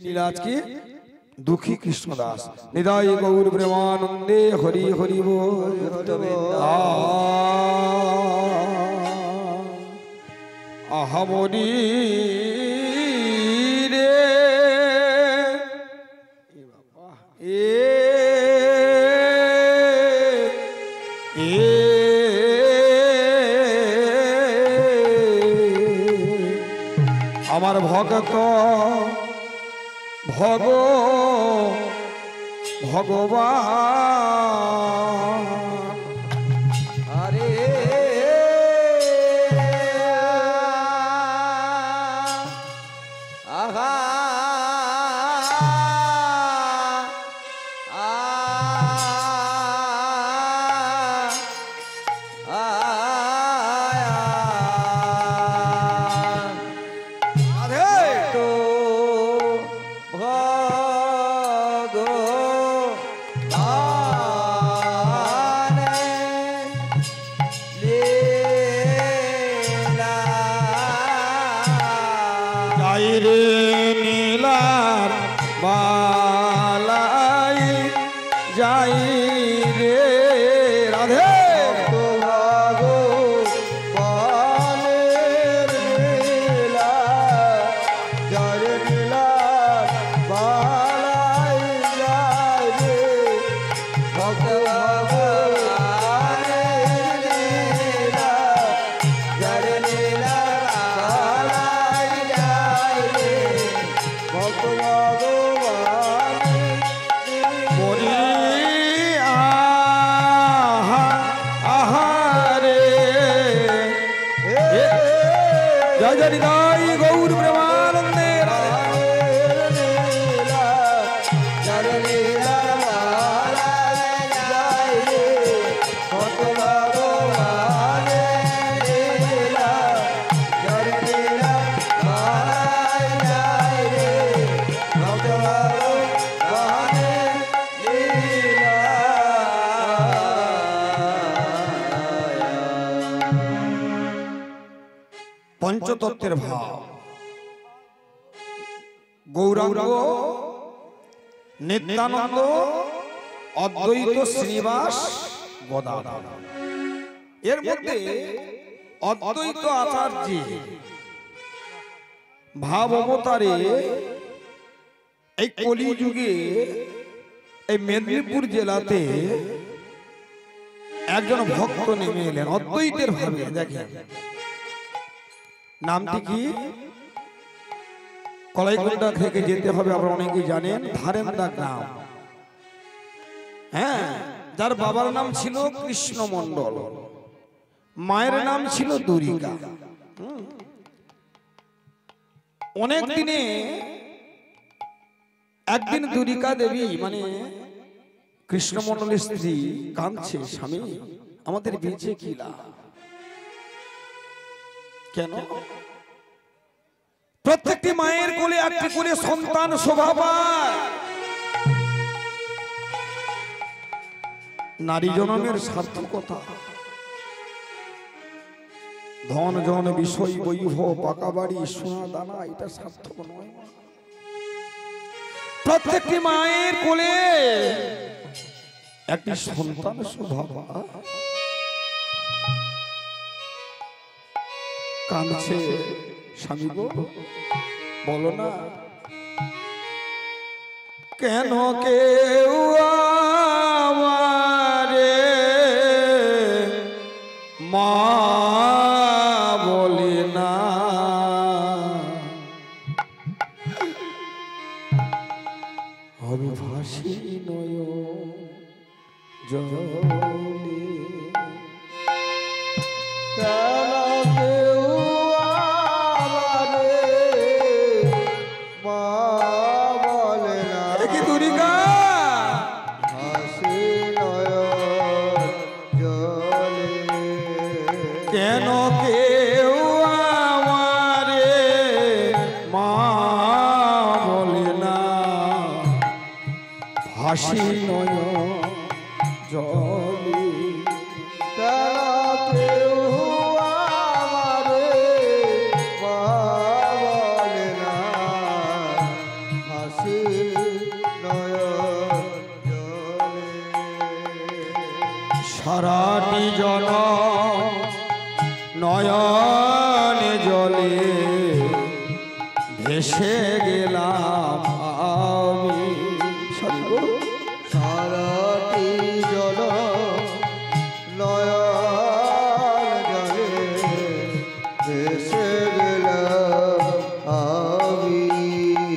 নীলাজ কি দুঃখী কৃষ্ণদাস নিদায় গৌর প্রেমানন্দে হরি হরি বল। আহামরি রে আমার ভক্ত ভগবান আরে আহা পঞ্চতত্ত্বের ভাব গৌরাঙ্গ নিত্যানন্দ অদ্বৈত শ্রীনিবাস গদাধর। এর মধ্যে অদ্বৈত আচার্য ভাব অবতারে এই কলিযুগে এই মেদিনীপুর জেলাতে একজন ভক্ত নেমে এলেন অদ্বৈতের ভাবে। দেখেন নামটি কি? কলাইকুণ্ডা থেকে যেতে হবে, আপনারা অনেকেই জানেন, ধারেন্দা গ্রাম। হ্যাঁ, যার বাবার নাম ছিল কৃষ্ণ মণ্ডল, মায়ের নাম ছিল দুরিকা। অনেক দিনে একদিন দুরিকা দেবী মানে কৃষ্ণ মণ্ডলের স্ত্রী কাঁদছে, স্বামী আমাদের বেঁচে কি লাভ? কেন? প্রত্যেকটি মায়ের কোলে একটি করে সন্তান শোভা পায়। নারী জনমের সার্থকতা, ধন জন বিষয় বৈভব পাকা বাড়ি সোনা দানা, এটা সার্থক নয়। প্রত্যেকটি মায়ের কোলে একটি সন্তান শোভা পায়। কাঁদছে, স্বামী গো বলো না কেন কেউ আমারে মা বলে না, আমি ভাসি নয়ন জলে। কেন কেউ আমারে মা বলে না, ভাসি নয়ন জলে। কেউ আমারে মা বলে না, সারাটি জন নয়নে জলে ভেসে গেলাম আমি। সারাটি জল নয়ন জলে ভেসে গেলাম আমি।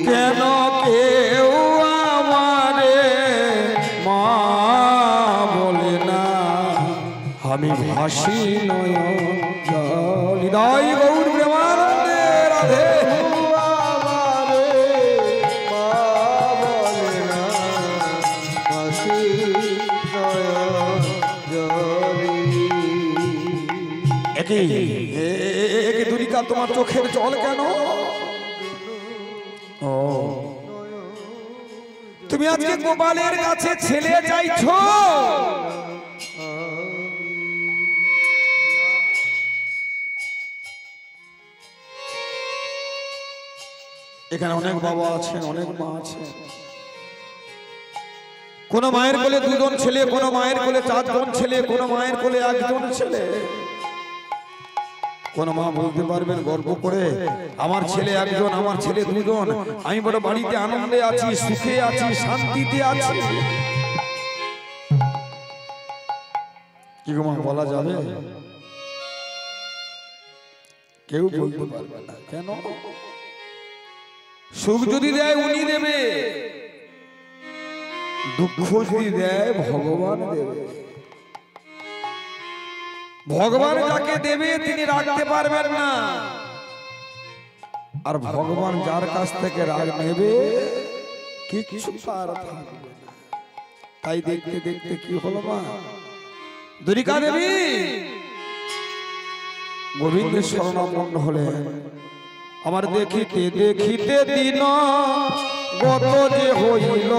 কেন কেউ আমারে মা বলে না, আমি ভাসি নয়ন জল। হৃদয় গৌর প্রেমানন্দে রাধে। দুরিকা তোমার চোখের জল কেন? ও তুমি আজকে গোপালের কাছে ছেলে চাইছো? এখানে অনেক বাবা আছেন, অনেক মা আছেন। কোন মায়ের কোলে দুজন ছেলে, কোন মায়ের কোলে চারজন ছেলে, কোন মায়ের কোলে একজন ছেলে। কোন মা বলতে পারবেন গর্ব করে, আমার ছেলে একজন, আমার ছেলে দুজন, আমি বড় বাড়িতে আনন্দে আছি, সুখে আছি, শান্তিতে আছি? কি গো মা, বলা যাবে? কেউ বলতে পারবে না। কেন? সুখ যদি দেয় উনি দেবে, দুঃখ যদি দেয় ভগবান দেবে। ভগবান যাকে দেবে তিনি রাখতে পারবেন না, আর ভগবান যার কাছ থেকে রাগ নেবে কিছু তার থাকবে না। তাই দেখতে দেখতে কি হলো মা, দুরিকা দেবী গোবিন্দের শরণাপন্ন হলেন। আমার দেখিতে দেখিতে দিন গত যে হইল,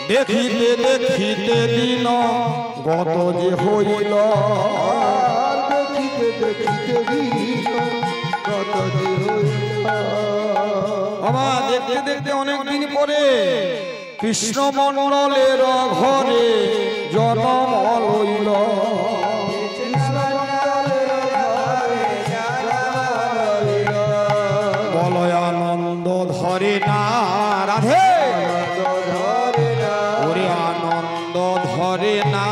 দেখিতে দেখিতে দিন গত যে হইল, দেখিতে দেখিতে দিন গত যে হইল। আমার দেখতে দেখতে অনেক দিন পরে কৃষ্ণ মণ্ডলের ঘরে জন্ম লইল। বলয় আনন্দ ধরে না রাধে, ওরে আনন্দ ধরে না,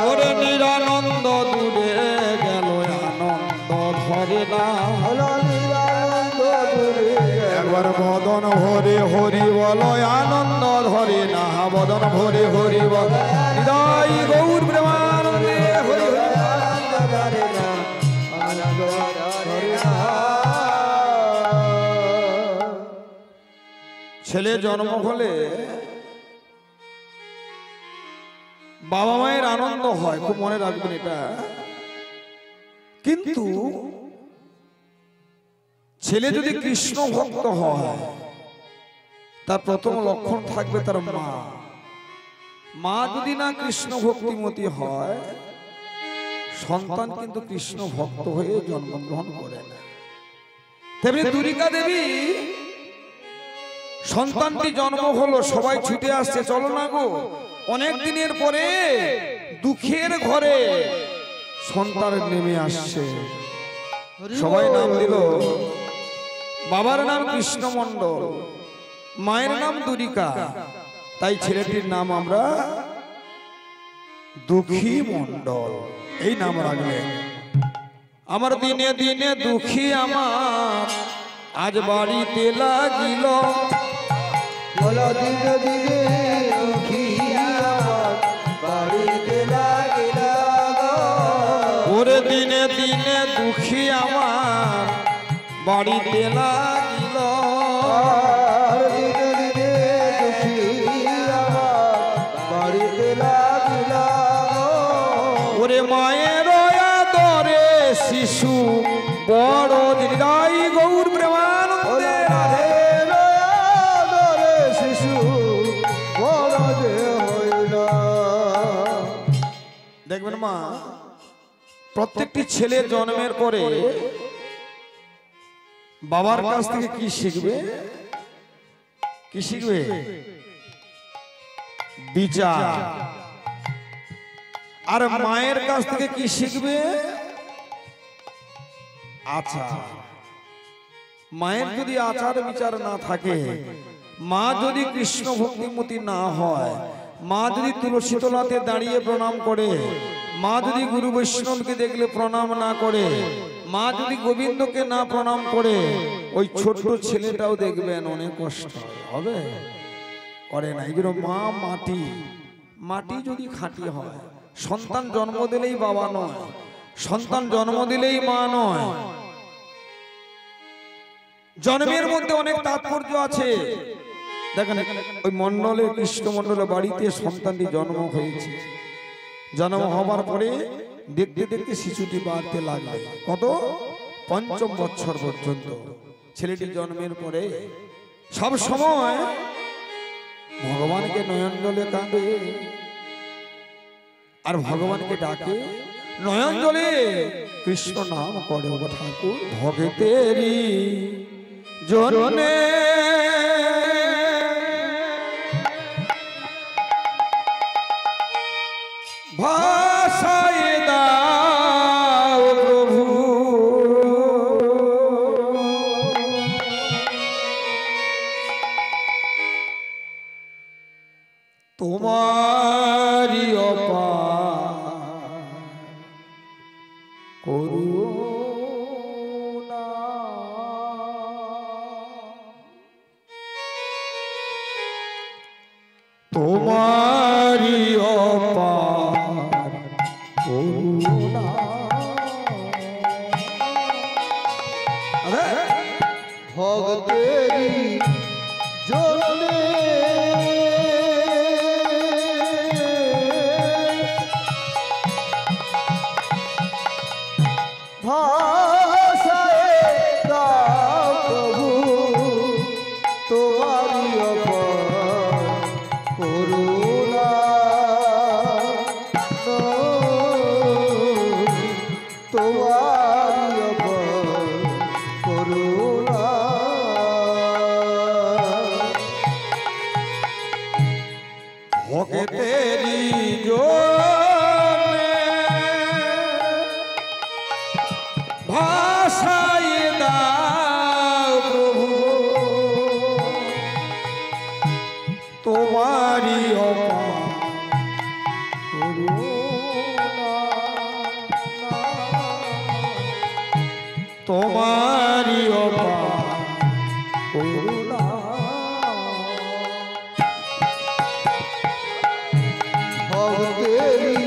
ওরে নিরানন্দ দূরে গেল আনন্দ ধরে না। একবার বদন ভরে হরি বল আনন্দ ধরে না, বদন ভরে হরি বল। হৃদয় গৌর প্রেমানন্দে হরি ধরে না, আনন্দ ধরে না। ছেলে জন্ম হলে বাবা মায়ের আনন্দ হয়, খুব মনে রাখবেন এটা। কিন্তু ছেলে যদি কৃষ্ণ ভক্ত হয়, তার প্রথম লক্ষণ থাকবে তার মা। মা যদি না কৃষ্ণ ভক্তিমতী হয়, সন্তান কিন্তু কৃষ্ণ ভক্ত হয়ে জন্মগ্রহণ করে না। তেমনি দুরিকা দেবী সন্তানটি জন্ম হলো, সবাই ছুটে আসছে, চলো না গো। অনেক দিনের পরে দুঃখের ঘরে সন্তান নেমে আসছে, সবাই নাম দিল বাবার নাম কৃষ্ণ মণ্ডল, মায়ের নাম দুরিকা, তাই ছেলেটির নাম আমরা দুঃখী মণ্ডল এই নাম রাখলেন। আমার দিনে দিনে দুঃখী আমার আজ বাড়িতে লাগিল, দিনে দিনে দুঃখী আমার বাড়িতে লাগিল, ওরে দিনে দিনে দুঃখী আমার বাড়িতে লাগিল, দিনে দিনে দুঃখী আমার বাড়িতে লাগিল, ওরে মায়ের আদরে শিশু বড় দিদাই গৌর প্রেমানন্দে শিশু বড় যে হইল। দেখবেন মা, প্রত্যেকটি ছেলে জন্মের পরে বাবার কাছ থেকে কি শিখবে? কি শিখবে? বিচার। আর মায়ের কাছ থেকে কি শিখবে? আচার। মায়ের যদি আচার বিচার না থাকে, মা যদি কৃষ্ণ ভক্তিমতী না হয়, মা যদি তুলসী তলাতে দাঁড়িয়ে প্রণাম করে, মা যদি গুরু বৈষ্ণবকে দেখলে প্রণাম না করে, মা যদি গোবিন্দকে না প্রণাম করে, ওই ছোট ছেলেটাও দেখবেন অনেক কষ্ট হবে, করে না। এগুলো মা মাটি, মাটি যদি খাঁটি হয়, সন্তান জন্ম দিলেই বাবা নয়, সন্তান জন্ম দিলেই মা নয়। জন্মের মধ্যে অনেক তাৎপর্য আছে। দেখেন, ওই মন্ডলের কৃষ্ণ মন্ডলের বাড়িতে সন্তানটি জন্ম হয়েছে, জন্ম হওয়ার পরে দেখতে দেখতে শিশুটি বাড়তে লাগবে। কত? ৫ম বছর পর্যন্ত। ছেলেটি জন্মের পরে সব সময় ভগবানকে নয়ন জলে কাঁদে আর ভগবানকে ডাকে, নয়ন জলে কৃষ্ণ নাম করে। ও ঠাকুর ভগতেরি জনে ভাষায় দাও প্রভু, তোমারি অপার করুণা, তোমারি অপার করুণা। ভক্তেরি জন্যে ভাষায় দাও প্রভু তোমারি অপার করুণা, তোমারি অপার করুণা। ভক্তেরি জনে ভাষায় দাও প্রভু, তোমারি অপার করুণা, তোমারি অপার করুণা। ভক্তেরি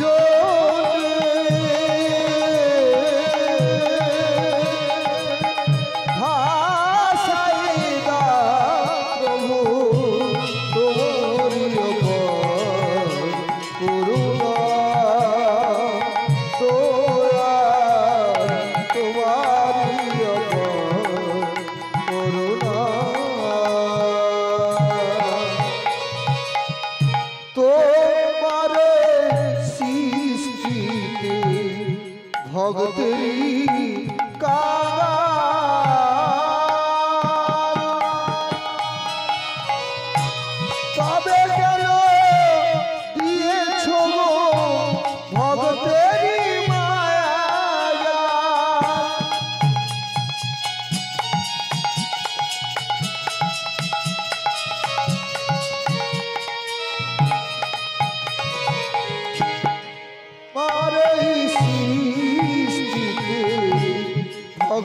জন্যে ভাষায় দাও প্রভু তোমারি অপার করুণা, তোমারি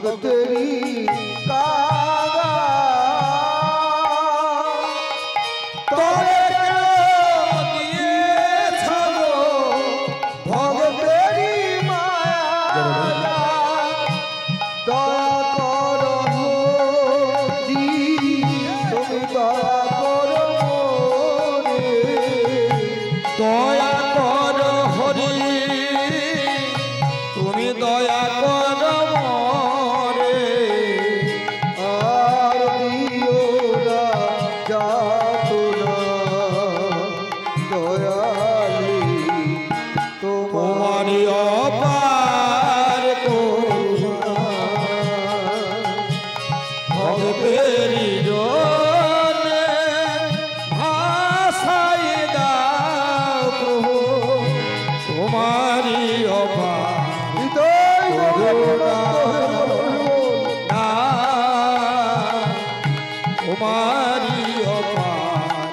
ভগতেরি কাগা তবে কেন দিয়েছ গো ভগতেরি মায়া দয়া করো জি তুমি দয়া করো রে দয়া কর হরি তুমি দয়া কর মরে আর দিও না যাতনা দয়ালি তোমার তোমারি অপার করুণা ভক্তেরি জনে ভাষাই দাও প্রভু তোমারি অপার হৃদয় করুণা না তোমারি অপার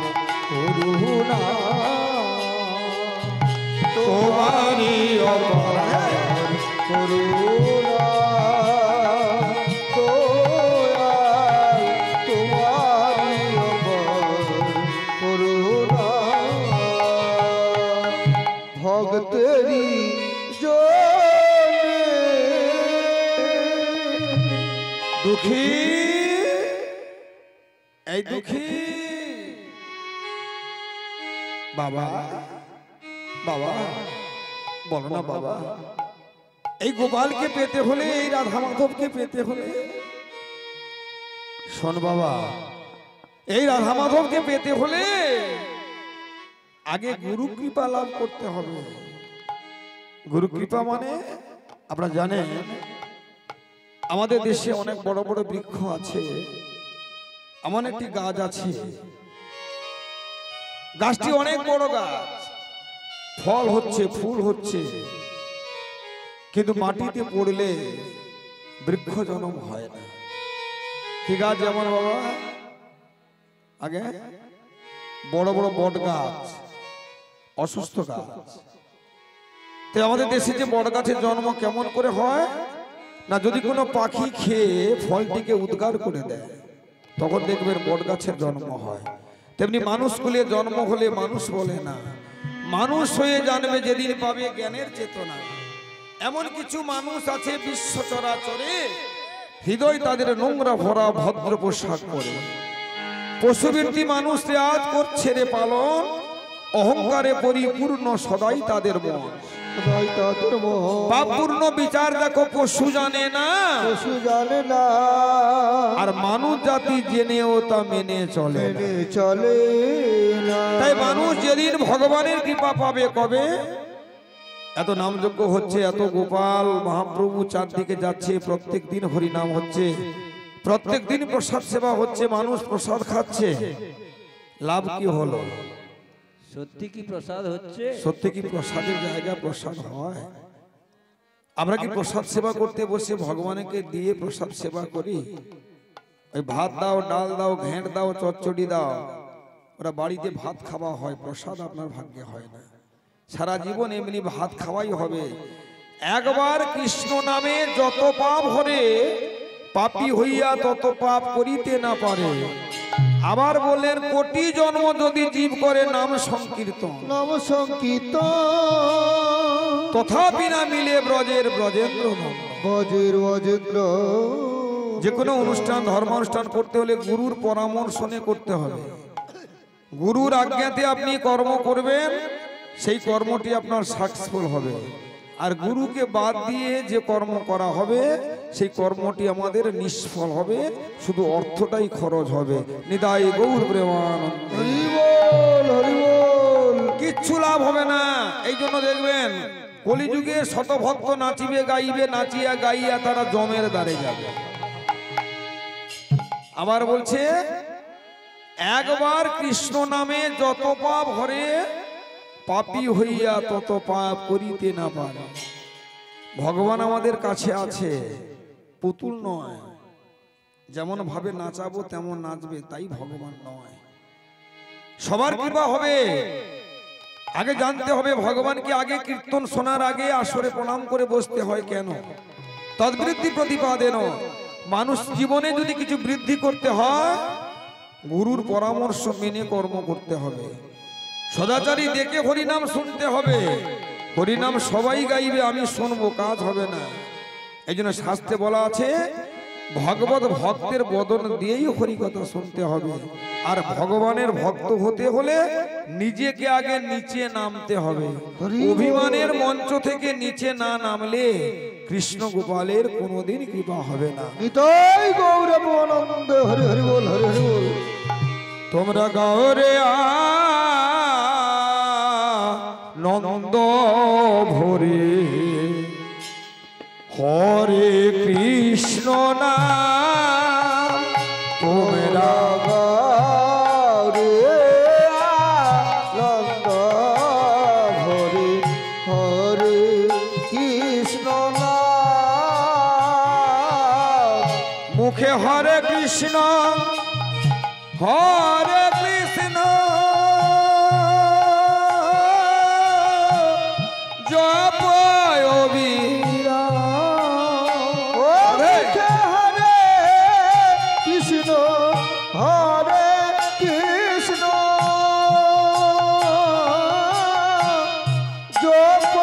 করুণা তোমারি অপার করুণা দয়াল তোমারি অপার করুণা ভক্তেরি জনে দুঃখী এই দুঃখী বাবা বাবা বলো না বাবা এই গোপালকে পেতে হলে এই রাধা মাধবকে পেতে হলে শোন বাবা এই রাধা মাধবকে পেতে হলে আগে গুরু কৃপা লাভ করতে হবে। গুরু কৃপা মানে আপনারা জানেন আমাদের দেশে অনেক বড় বড় বৃক্ষ আছে, এমন একটি গাছ আছে, গাছটি অনেক বড় গাছ, ফল হচ্ছে ফুল হচ্ছে, কিন্তু মাটিতে পড়লে বৃক্ষ জন্ম হয় না। কি গাছ যেমন বাবা আগে বড় বড় বট গাছ, অসুস্থ গাছ, তো আমাদের দেশে যে বট গাছের জন্ম কেমন করে হয় না, যদি কোনো পাখি খেয়ে ফলটিকে উদ্গার করে দেয় তখন দেখবেন বট গাছের জন্ম হয়। তেমনি মানুষ কুলে জন্ম হলে মানুষ বলে না, মানুষ হয়ে জানবে যেদিন পাবে জ্ঞানের চেতনা। এমন কিছু মানুষ আছে বিশ্ব চরাচরে হৃদয় তাদের নোংরা ভরা ভদ্র পোশাক পরে, পশুবৃত্তি মানুষ আজ করছে রে পালন, অহংকারে পরিপূর্ণ সদাই তাদের মন। পাপপূর্ণ বিচার দেখো পশু জানে না, পশু জানে না, আর মানুষ জাতি জেনেও তা মেনে চলে না। চলে না। তাই মানুষ যেদিন ভগবানের কৃপা পাবে কবে, এত নামযজ্ঞ হচ্ছে, এত গোপাল মহাপ্রভু চারদিকে যাচ্ছে, প্রত্যেক দিন হরিনাম হচ্ছে, প্রত্যেক দিন প্রসাদ সেবা হচ্ছে, মানুষ প্রসাদ খাচ্ছে, লাভ কি হলো? সত্যি কি প্রসাদ হচ্ছে? সত্যি কি প্রসাদের জায়গা প্রসাদ হয়? আমরা কি প্রসাদ সেবা করতে বসে ভগবানকে দিয়ে প্রসাদ সেবা করি? ওই ভাত দাও, ডাল দাও, ঘেঁট দাও, চচ্চড়ি দাও, ওরা বাড়িতে ভাত খাওয়া হয়, প্রসাদ আপনার ভাগ্যে হয় না। সারা জীবন এমনি ভাত খাওয়াই হবে। একবার কৃষ্ণ নামে যত পাপ হরে, পাপী হইয়া তত পাপ করিতে না পারে। আবার বললেন কোটি জন্ম যদি জীব করে নাম সংকীর্তন, নাম সংকীর্তন তথাপি না মিলে ব্রজের ব্রজেন্দ্র নাম। বজ্র বজ্র যে কোনো অনুষ্ঠান ধর্মানুষ্ঠান করতে হলে গুরুর পরামর্শ নিয়ে করতে হবে। গুরুর আজ্ঞাতে আপনি কর্ম করবেন, সেই কর্মটি আপনার সাকসেসফুল হবে। আর গুরুকে বাদ দিয়ে যে কর্ম করা হবে সেই কর্মটি আমাদের নিষ্ফল হবে, শুধু অর্থটাই খরচ হবে। নিতাই গৌর প্রেমানন্দ। হরি বল হরি বল। কিচ্ছু লাভ হবে না। এই জন্য দেখবেন কলিযুগে শতভক্ত নাচিবে গাইবে, নাচিয়া গাইয়া তারা জমের দ্বারে যাবে। আবার বলছে একবার কৃষ্ণ নামে যত পাপ হরে, পাপী হইয়া তত পাপ করিতে না পারে। ভগবান আমাদের কাছে আছে, পুতুল নয়। যেমন ভাবে নাচাবো তেমন নাচবে, তাই ভগবান নয়। সবার কৃপা হবে। আগে জানতে হবে ভগবানকে। আগে কীর্তন শোনার আগে আসরে প্রণাম করে বসতে হয় কেন? তদ্বৃদ্ধি প্রতিপাদেন। মানুষ জীবনে যদি কিছু বৃদ্ধি করতে হয় গুরুর পরামর্শ মেনে কর্ম করতে হবে। সদাচারী দেখে হরিনাম শুনতে হবে। হরিনাম সবাই গাইবে, আমি শুনবো, কাজ হবে না। এই জন্য শাস্ত্রে বলা আছে ভগবত ভক্তের বদন দিয়েই হরিকথা শুনতে হবে। আর ভগবানের ভক্ত হতে হলে নিজেকে আগে নিচে নামতে হবে। অভিমানের মঞ্চ থেকে নিচে না নামলে কৃষ্ণ গোপালের কোনোদিন কৃপা হবে না। নিতাই গৌর আনন্দ হরি হরি বল হরি হরি বল। তোমরা গৌরে নন্দ ভরে হরে কৃষ্ণ নাম তোমরা গারে আনন্দ হরি হরি কৃষ্ণ নাম। মুখে হরে কৃষ্ণ হরে কৃষ্ণ জপ হরে কৃষ্ণ হরে কৃষ্ণ জপ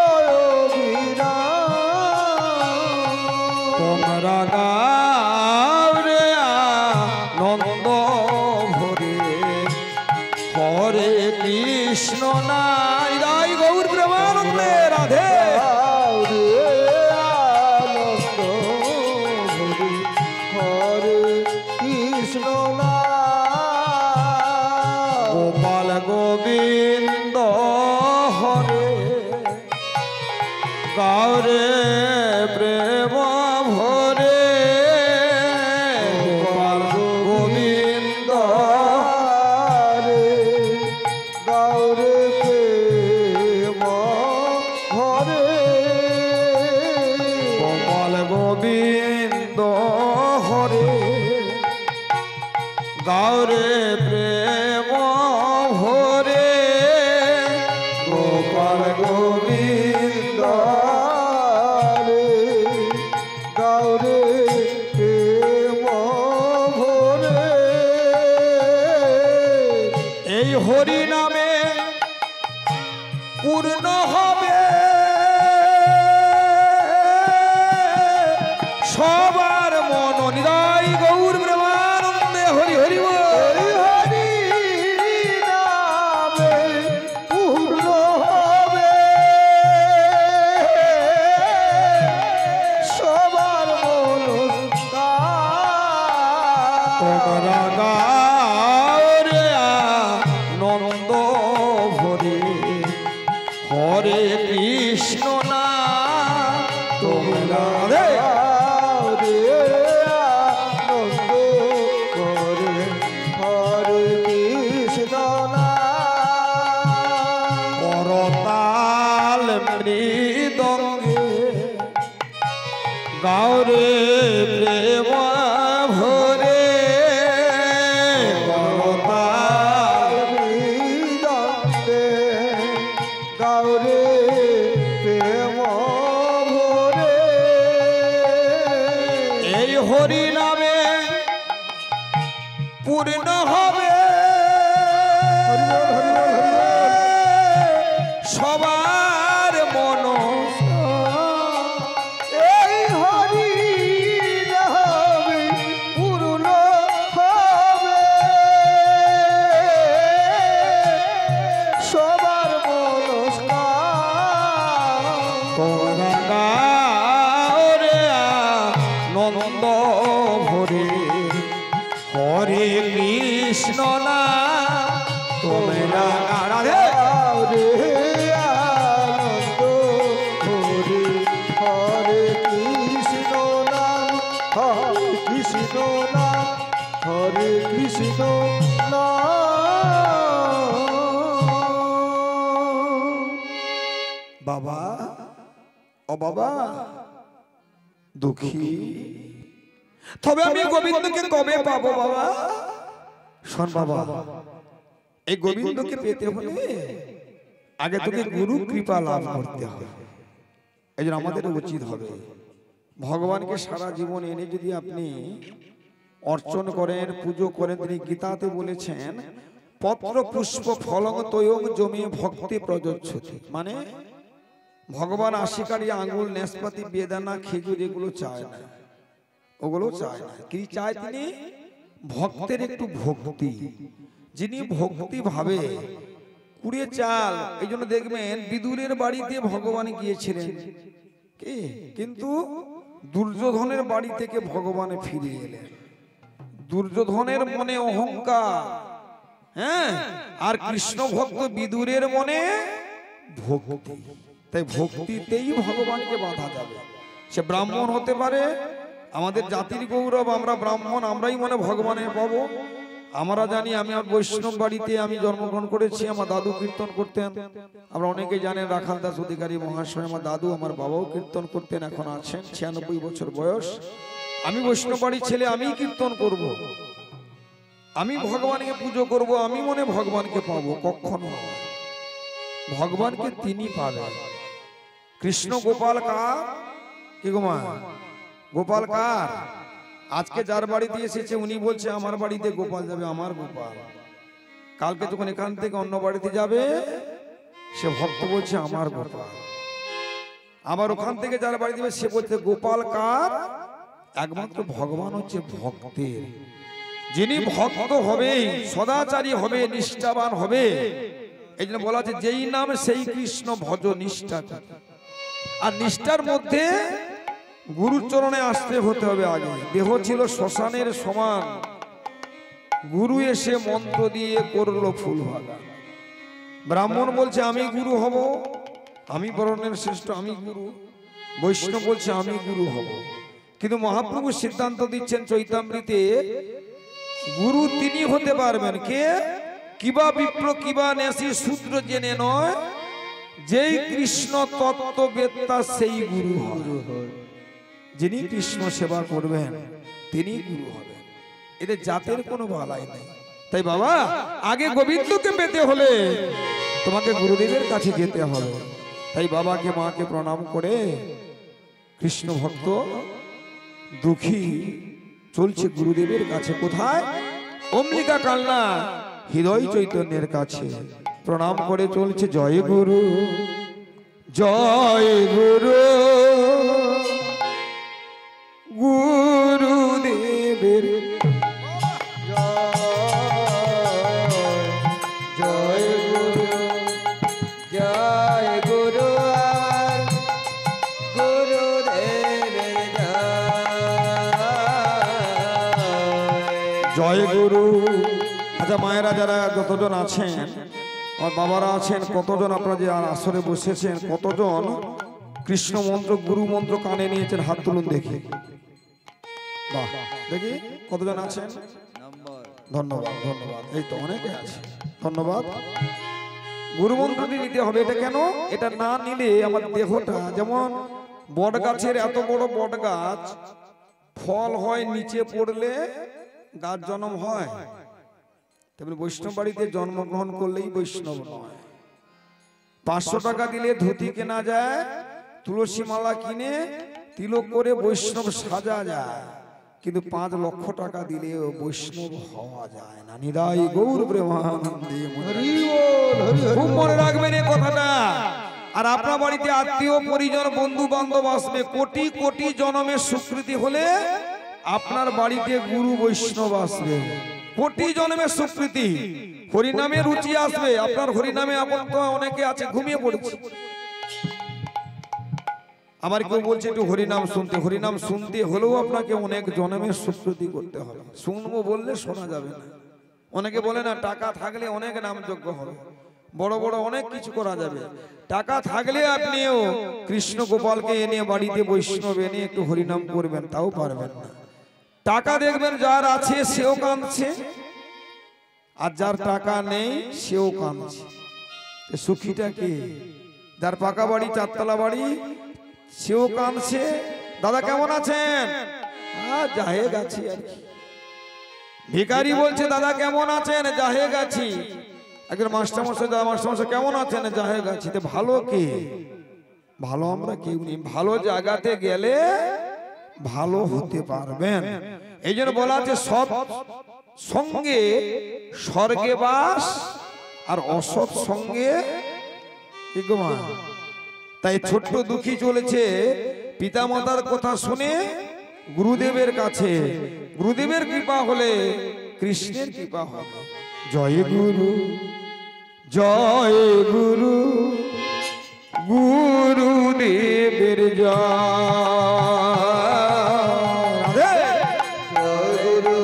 তোমরা গাওরে নন্দ ভরে হরে কৃষ্ণ নাই রাই গৌর প্রেমানন্দে রাধে। আনন্দ হরে কৃষ্ণ নাম। গোপাল গোবিন্দ হরে গাওরে প্রেম ভরে গোপাল গোবিন্দ হরে গৌরে প্রেম হরে গোপাল গোবিন্দ হরে গাওরে প্রেম ভরে গোপাল গোবিন্দ হরে গৌরে প্রেম ভরে। এই হরি নামে পূর্ণ হবে সবার মন। নিদাই গৌর প্রেমানন্দে হরি হরি বল। হরি নামে পূর্ণ হবে সবার মনস্কার। তোমরা গাওরে নন্দ ভরে হরে কৃষ্ণ নাম তোমরা রে হরে আনন্দ করে হরে কৃষ্ণ নাম। করতাল মৃদঙ্গে গাওরে প্রেম ভরে করতাল হৃদয়ে গৌরে প্রেম ভরে। এই হরি নামে পূর্ণ হবে সবার মন। এই হরি নামে পূর্ণ হবে সবার মনস্কার। তোমরা গাওরে নন্দ ভরে হরে কৃষ্ণ নাম তোমরা রাধে। হরে আনন্দ হরে হরে কৃষ্ণ নাম হরে কৃষ্ণ নাম হরে কৃষ্ণ নাম। বাবা ও বাবা দুঃখী, তবে আমি গোবিন্দকে কবে পাবো বাবা? শোন বাবা, এই গোবিন্দকে পেতে হলে আগে তোকে গুরু কৃপা লাভ করতে হবে। এই জন্য আমাদের উচিত হবে ভগবানকে সারা জীবন এনে যদি আপনি অর্চন করেন, পুজো করেন, তিনি গীতাতে বলেছেন পত্র পুষ্প ফলং তৈয়ং জমি ভক্তি প্রযোজ্যতি, মানে ভগবান আশিকারি আঙ্গুল নাশপাতি বেদানা খেজুর এগুলো চায় না, ওগুলো চায় না। কি চায় তিনি? ভক্তের একটু ভক্তি। যিনি ভক্তি ভাবে কুড়িয়ে চাল। এই জন্য দেখবেন বিদুরের বাড়িতে ভগবান গিয়েছিলেন কি, কিন্তু দুর্যোধনের বাড়ি থেকে ভগবান ফিরে এলেন। দুর্যোধনের মনে অহংকার, হ্যাঁ, আর কৃষ্ণ ভক্ত বিদুরের মনে ভক্তি। তাই ভক্তিতেই ভগবানকে বাঁধা যাবে। সে ব্রাহ্মণ হতে পারে, আমাদের জাতির গৌরব, আমরা ব্রাহ্মণ, আমরাই মনে ভগবানের পাবো। আমরা জানি, আমি আমার বৈষ্ণব বাড়িতে আমি জন্মগ্রহণ করেছি, আমার দাদু কীর্তন করতেন। আমরা অনেকেই জানেন রাখাল দাস অধিকারী মহাশয় আমার দাদু, আমার বাবাও কীর্তন করতেন, এখন আছেন, 96 বছর বয়স। আমি বৈষ্ণব বাড়ির ছেলে, আমি কীর্তন করব, আমি ভগবানকে পুজো করব, আমি মনে ভগবানকে পাবো। কখনো ভগবানকে তিনি পাবেন। কৃষ্ণ গোপাল কার? কি গো মা? গোপাল কার? আজকে যার বাড়িতে এসেছে উনি বলছে আমার বাড়িতে গোপাল যাবে, আমার গোপাল। কালকে যখন এখান থেকে অন্য বাড়িতে যাবে সে ভক্ত বলছে আমার গোপাল। আবার ওখান থেকে যার বাড়িতে যাবে সে বলছে গোপাল কার? একমাত্র ভগবান হচ্ছে ভক্তের। যিনি ভক্ত হবে, সদাচারী হবে, নিষ্ঠাবান হবে, এই জন্য বলা আছে যেই নাম সেই কৃষ্ণ ভজ নিষ্ঠা। আর নিষ্ঠার মধ্যে গুরুর চরণে আসতে হতে হবে। আগে দেহ ছিল শ্মশানের সমান, গুরু এসে মন্ত্র দিয়ে করলো ফুল ভাগা। ব্রাহ্মণ বলছে আমি গুরু হব, আমি বরণের শ্রেষ্ঠ, আমি গুরু। বৈষ্ণব বলছে আমি গুরু হব। কিন্তু মহাপ্রভু সিদ্ধান্ত দিচ্ছেন চৈতামৃতে, গুরু তিনি হতে পারবেন কে? কিবা বিপ্র কিবা নেশি শূদ্র জেনে নয়, যেই কৃষ্ণ তত্ত্ববেত্তা সেই গুরু হয়। যিনি কৃষ্ণ সেবা করবেন তিনি গুরু হবেন। এদের জাতের কোনো বালাই নেই। তাই বাবা, আগে গোবিন্দকে পেতে হলে তোমাকে গুরুদেবের কাছে যেতে হবে। তাই বাবাকে মাকে প্রণাম করে কৃষ্ণ ভক্ত দুঃখী চলছে গুরুদেবের কাছে। কোথায়? অম্বিকা কালনা হৃদয় চৈতন্যের কাছে প্রণাম করে চলছে। জয় গুরু, জয় গুরু, গুরুদেবের জয় গুরু, জয় গুরু, গুরুদেবের জয় গুরু। আচ্ছা মায়েরা যারা যতজন আছেন, আমার বাবারা আছেন, কতজন আপনারা যে আসরে বসেছেন, কতজন কৃষ্ণ মন্ত্র গুরু মন্ত্র কানে নিয়েছেন? হাত তুলুন দেখি। বাহ, দেখি কতজন আছেন। ধন্যবাদ, ধন্যবাদ। এই তো অনেকে আছে, ধন্যবাদ। গুরু মন্ত্রটি নিতে হবে। এটা কেন? এটা না নিলে আমার দেহটা, যেমন বট গাছের এত বড় বট গাছ, ফল হয় নিচে পড়লে গাছ জন্ম হয়, তেমনি বৈষ্ণব বাড়িতে জন্মগ্রহণ করলেই বৈষ্ণব নয়। 500 টাকা দিলে ধুতি কেনা যায়, তুলসী মালা কিনে তিলক করে বৈষ্ণব সাজা যায়, কিন্তু 5 লক্ষ টাকা দিলেও বৈষ্ণব হওয়া যায় না। নিদাই গৌর প্রেমানন্দে। খুব মনে রাখবেন এই কথাটা। আর আপনার বাড়িতে আত্মীয় পরিজন বন্ধু বান্ধব আসবে, কোটি কোটি জন্মের স্বীকৃতি হলে আপনার বাড়িতে গুরু বৈষ্ণব আসবে। কোটি জন্মের স্বীকৃতি, হরিনামে রুচি আসবে। আপনার হরিনামে আপন তো অনেকে আছে ঘুমিয়ে পড়েছে। আমার কেউ বলছে একটু হরিনাম শুনতে, হরিনাম শুনতে হলেও আপনাকে অনেক জন্মের স্বীকৃতি করতে হবে। শুনবো বললে শোনা যাবে না। অনেকে বলে না টাকা থাকলে অনেক নামযজ্ঞ হবে, বড় বড় অনেক কিছু করা যাবে। টাকা থাকলে আপনিও কৃষ্ণ গোপালকে এনে বাড়িতে বৈষ্ণব এনে একটু হরিনাম করবেন, তাও পারবেন না। টাকা দেখবেন যার আছে সেও কাঁদছে, আর যার টাকা নেই সেও কাঁদছে। সুখীটা কি? যার পাকা বাড়ি, 4 তলা বাড়ি, সেও কাঁদছে। দাদা কেমন আছেন? যাহে গেছি আর কি। ভিখারি বলছে দাদা কেমন আছেন? যাহে গেছি। একজন মাস্টারমশাই, দাদা মাস্টারমশাই কেমন আছেন? যাহে গেছি। তো ভালো কে? ভালো আমরা কেউ নেই। ভালো জায়গাতে গেলে ভালো হতে পারবেন। এই জন্য বলা আছে সৎ সঙ্গে স্বর্গে বাস আর অসৎ সঙ্গে বিগমা। তাই ছোট্ট দুঃখী চলেছে পিতামাতার কথা শুনে গুরুদেবের কাছে, গুরুদেবের কৃপা হলে কৃষ্ণের কৃপা হবে। জয় গুরু জয় গুরু, গুরুদেবের জয়। জয় গুরু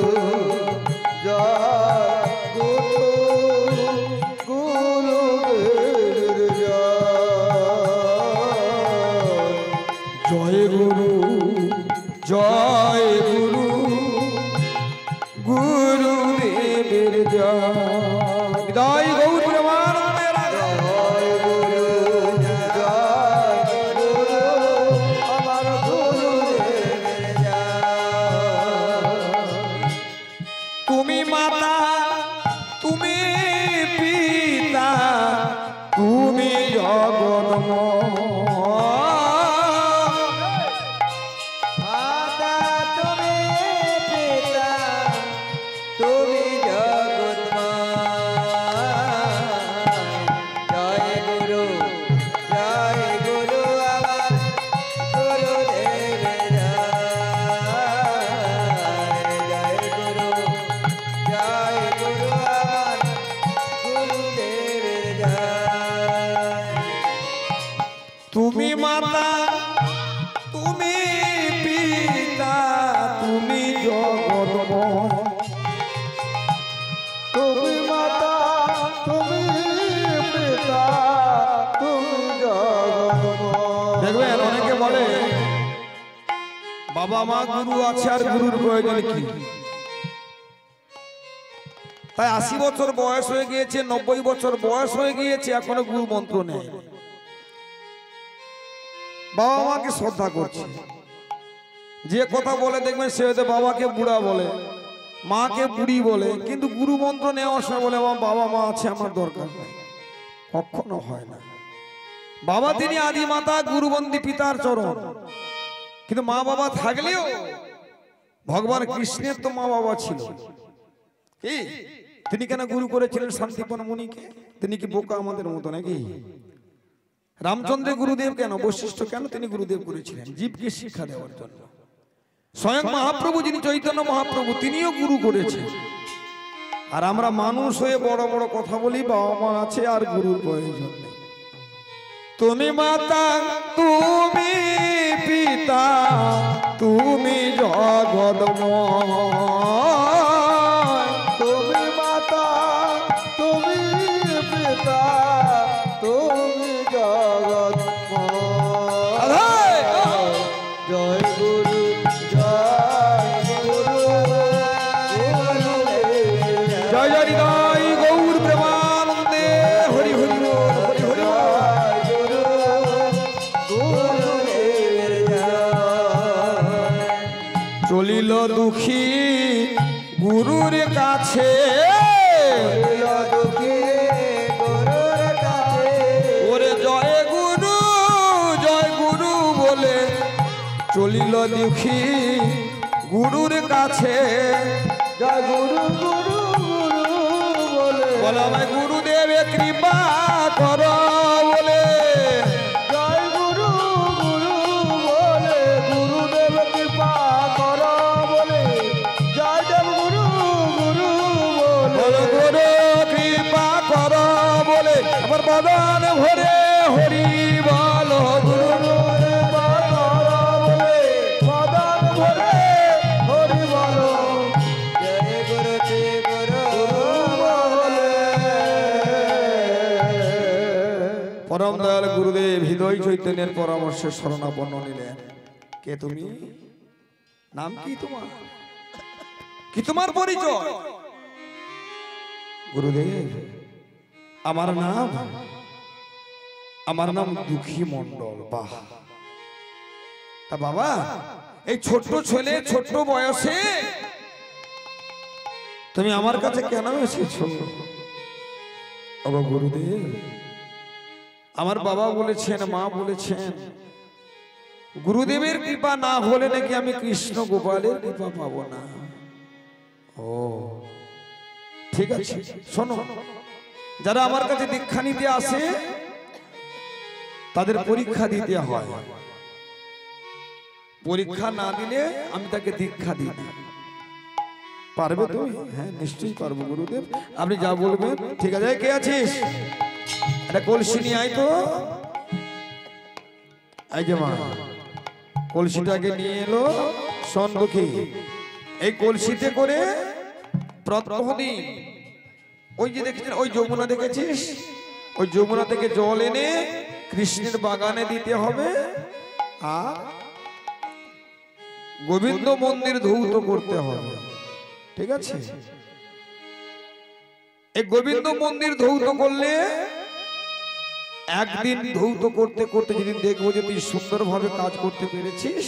জয় গুরু, গুরুদেবের জয়। জয় গুরু জয় গুরু, গুরুদেবের জয়। জয় গৌর প্রেমানন্দে রাধে। জয় গুরু জয় গুরু, আমার গুরুদেবের জয়। তুমি মাতা তুমি পিতা তুমি জগন্ময়। মাতা তুমি পিতা তুমি জগৎময়। জয় গুরু আমার গুরুদেবের জয়। জয় গুরু আমার গুরুদেবের জয়। তুমি মাতা তুমি পিতা তুমি জগন্ময়। তুমি মাতা তুমি পিতা তুমি জগন্ময়। দেখবেন অনেকে বলে বাবা মা গুরু আছে আর গুরুর প্রয়োজন কি? তাই 80 বছর বয়স হয়ে গিয়েছে, 90 বছর বয়স হয়ে গিয়েছে, এখনো গুরু মন্ত্র নেই। বাবা মাকে শ্রদ্ধা করছে, যে কথা বলে দেখবেন সে হয়তো বাবাকে বুড়া বলে, মাকে বুড়ি বলে, কিন্তু গুরু মন্ত্র নেওয়ার সময় বলে আমার বাবা মা আছে আমার দরকার নেই। কখনো হয় না। বাবা তিনি আদি মাতা, গুরুবন্দী পিতার চরণ। কিন্তু মা বাবা থাকলেও ভগবান কৃষ্ণের তো মা বাবা ছিল। কি তিনি কেন গুরু করেছিলেন শান্তিপন মুনিকে? তিনি কি বোকা আমাদের মতো নাকি? রামচন্দ্রের গুরুদেব কেন, বৈশিষ্ট্য কেন তিনি গুরুদেব করেছিলেন? জীবকে শিক্ষা দেওয়ার জন্য। স্বয়ং মহাপ্রভু যিনি চৈতন্য মহাপ্রভু তিনিও গুরু করেছেন। আর আমরা মানুষ হয়ে বড় বড় কথা বলি বাবা মা আছে আর গুরুর প্রয়োজন নেই। তুমি মাতা তুমি পিতা তুমি জগন্ময়। তুমি মাতা তুমি পিতা তুমি জগন্ময়। জয় গুরু জয় গুরু, গুরুদেবের জয় জয় হৃদয় গৌর প্রেমানন্দে হরি হরি বল, হরি হরি বল। গুরুদেবের জয়। চলিল দুঃখী গুরুর কাছে, চলিল দুঃখী গুরুর কাছে। ওরে জয় গুরু বলে চলিল দুঃখী গুরুর কাছে। জয় গুরু গুরু গুরু বলে, বলে আমায় গুরুদেবে কৃপা কর বলে। জয় গুরু গুরু বলে, গুরুদেব কৃপা কর বলে। জয় দেব গুরু গুরু বলে, বল গুরু কৃপা কর বলে আবার বদন ভরে হরি বল। গুরু কৃপা কর বলে মদন ভরে হরি বল। জয় গুরু জয় গুরু বলে পরম দয়াল গুরুদেব হৃদয় চৈতন্যের পরামর্শে শরণাপন্ন নিলেন। কে তুমি? নাম কি তোমার? কি তোমার পরিচয়? গুরুদেব আমার নাম দুঃখী মণ্ডল। বাহ! তা বাবা এই ছোট্ট ছেলে ছোট্ট বয়সে তুমি আমার কাছে কেন এসেছো? বাবা গুরুদেব আমার বাবা বলেছেন মা বলেছেন গুরুদেবের কৃপা না হলে নাকি আমি কৃষ্ণ গোপালের কৃপা পাবো না। ও ঠিক আছে, শোনো, যারা আমার কাছে দীক্ষা নিতে আসে তাদের পরীক্ষা দিতে হয়। পরীক্ষা না দিলে আমি তাকে দীক্ষা দিই না। পারবে তুমি? হ্যাঁ নিশ্চয়ই পারবো গুরুদেব, আপনি যা বলবেন। ঠিক আছে, কে আছিস? একটা কলসি নিয়ে আয় তো। এই যে মা, কলসিটাকে নিয়ে এলো। শোন দুঃখী, এই কলসিতে করে প্রত্যহদিন ওই যে দেখেছেন ওই যমুনা দেখেছিস, ওই যমুনা থেকে জল এনে কৃষ্ণের বাগানে দিতে হবে। আর গোবিন্দ মন্দির ধৌত করতে হবে। ঠিক আছে, এই গোবিন্দ মন্দির ধৌত করলে একদিন ধৌত করতে করতে যেদিন দেখবো যে তুই সুন্দরভাবে কাজ করতে পেরেছিস,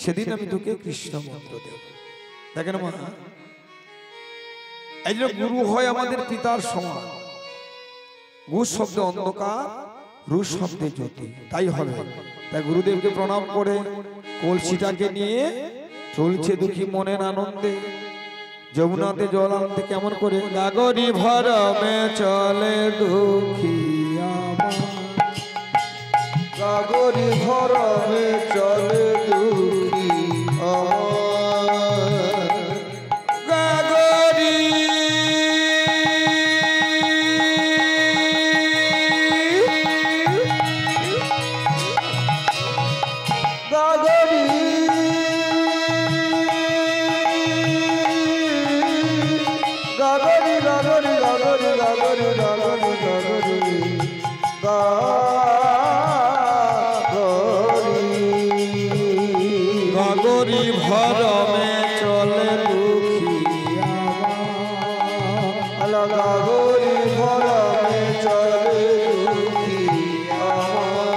সেদিন আমি তোকে কৃষ্ণ মন্ত্র দেব। দেখেন মা, এই যে গুরু হয় আমাদের পিতার সমান। গু শব্দে অন্ধকার, রু শব্দে জ্যোতি, তাই হবে। তাই গুরুদেবকে প্রণাম করে কলসিটাকে নিয়ে চলছে দুঃখী মনের আনন্দে যমুনাতে জল আনতে। কেমন করে? গাগরি ভরমে চলে দুঃখী আমার, গাগরি ভরমে চলে দুঃখী আমার, গাগরি গাগরি গাগরি গাগরি গাগরি গাগরি গাগরি গাগরি গাগরি ভরমে চলে দুঃখী আলা গাগরি ভরমে চলে দুঃখী আমার,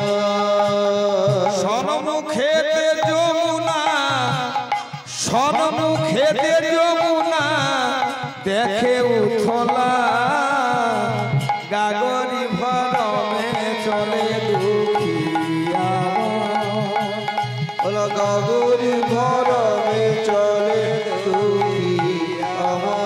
সনমুখেতে যমুনা, সনমুখেতে যমুনা দেখে উথলা, গাগরি ভরমে চলে দুঃখী আমার। আলা গাগরি ভরমে চলে দুঃখী আমার,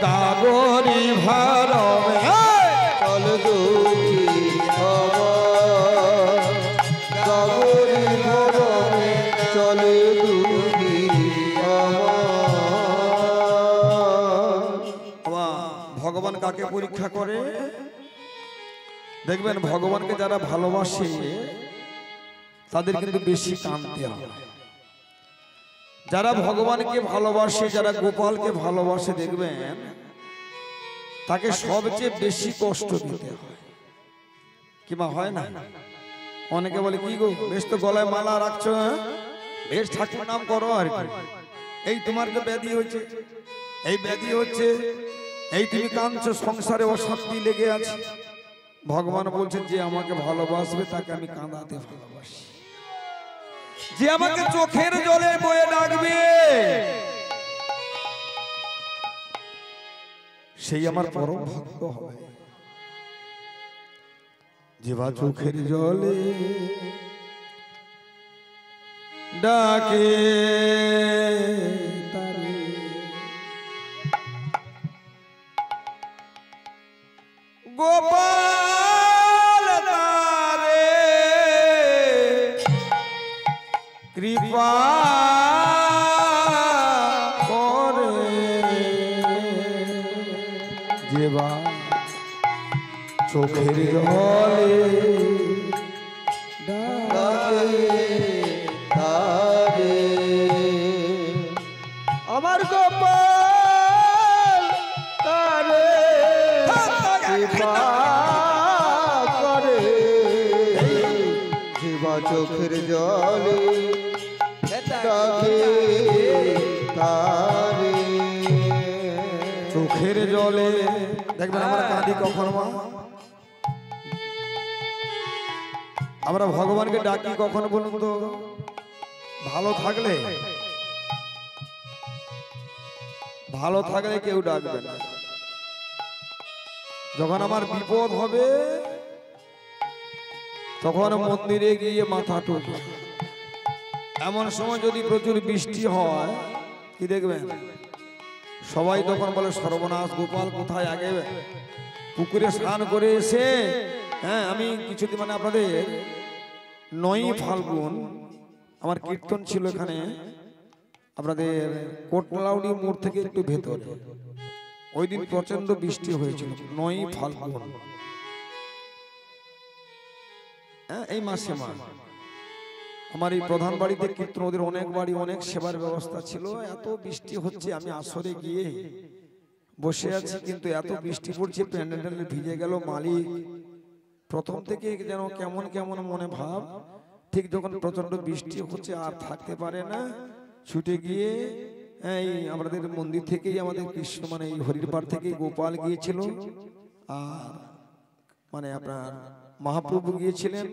গাগরি ভরমে চলে দুঃখী আমার, গাগরি ভরমে চলে দুঃখী আমার। ভগবান কাকে পরীক্ষা করে? দেখবেন ভগবানকে যারা ভালোবাসে তাদের কিন্তু বেশি কাঁদতে হয়। যারা ভগবানকে ভালোবাসে, যারা গোপালকে ভালোবাসে, দেখবেন তাকে সবচেয়ে বেশি কষ্ট দিতে হয়। কিংবা হয় না? অনেকে বলে কি গো, বেশ তো গলায় মালা রাখছো, হ্যাঁ বেশ ঠাকুর নাম করো আর কি, এই তোমার তো ব্যাধি হচ্ছে, এই ব্যাধি হচ্ছে, এই তুমি কাঁদছো, সংসারে অশান্তি লেগে আছে। ভগবান বলছেন যে আমাকে ভালোবাসবে তাকে আমি কাঁদাতে ভালোবাসি। যে আমাকে চোখের জলে বয়ে ডাকবে সেই আমার পরম ভক্ত হবে। যে বা চোখের জলে ডাকে তারে গোপাল তারে কৃপা করে, যে বা চোখের জলে আমার গোপাল তারে কৃপা করে, জীবা চোখের জলে ডাকে তারে। চোখের জলে দেখবেন আমরা কাঁদি কখন মা, আমরা ভগবানকে ডাকি কখন বলুন তো? ভালো থাকলে, ভালো থাকলে কেউ ডাকবে না। যখন আমার বিপদ হবে তখন মন্দিরে গিয়ে মাথা টুকবে। এমন সময় যদি প্রচুর বৃষ্টি হয় কি দেখবেন সবাই তখন বলে সর্বনাশ, গোপাল কোথায়? আগে পুকুরে স্নান করে এসে, হ্যাঁ আমি কিছুদিন মানে আপনাদের 9ই ফাল্গুন আমার কীর্তন ছিল এখানে আপনাদের কোটলাউড়ি মোড় থেকে একটু ভেতরে। ওই দিন প্রচন্ড বৃষ্টি হয়েছিল 9ই ফাল্গুন, হ্যাঁ এই মাসে আমার এই প্রধান বাড়িতে কীর্তন, ওদের অনেক বাড়ি অনেক সেবার ব্যবস্থা ছিল। এত বৃষ্টি হচ্ছে, আমি আসরে গিয়ে বসে আছি কিন্তু এত বৃষ্টি পড়ছে প্যান্ডেল ভিজে গেল। মালিক প্রথম থেকে যেন কেমন কেমন মনে ভাব, ঠিক যখন প্রচন্ড বৃষ্টি হচ্ছে আর থাকতে পারে না, ছুটে গিয়ে এই আমাদের মন্দির থেকেই আমাদের কৃষ্ণ মানে এই হরিপাড় থেকে গোপাল গিয়েছিল আর মানে আপনার মহাপ্রভু গিয়েছিলেন,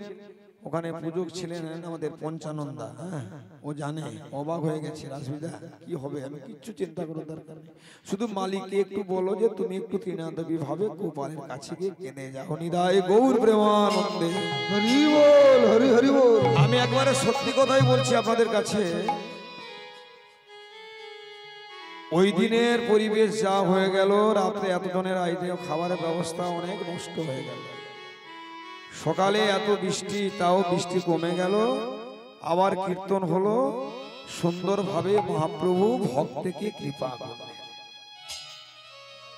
ওখানে পূজক ছিলেন আমাদের পঞ্চানন্দা। হ্যাঁ ও জানে, অবাক হয়ে গেছে, রাজবিদা কি হবে? আমি কিচ্ছু চিন্তা করার দরকার নেই, শুধু মালিককে একটু বলো যে তুমি একটু তৃণাদেবী ভাবে গোপালের কাছে গিয়ে কেঁদে যাও। নিদায় গৌর প্রেমানন্দে হরি বল, হরি হরি বল। আমি একবারে সত্যি কথাই বলছি আপনাদের কাছে, ওই দিনের পরিবেশ যা হয়ে গেল, রাত্রে এতজনের আইডিয়া খাবারের ব্যবস্থা অনেক নষ্ট হয়ে গেল। সকালে এত বৃষ্টি, তাও বৃষ্টি কমে গেল, আবার কীর্তন হলো সুন্দরভাবে। মহাপ্রভু ভক্তকে কৃপা করলেন।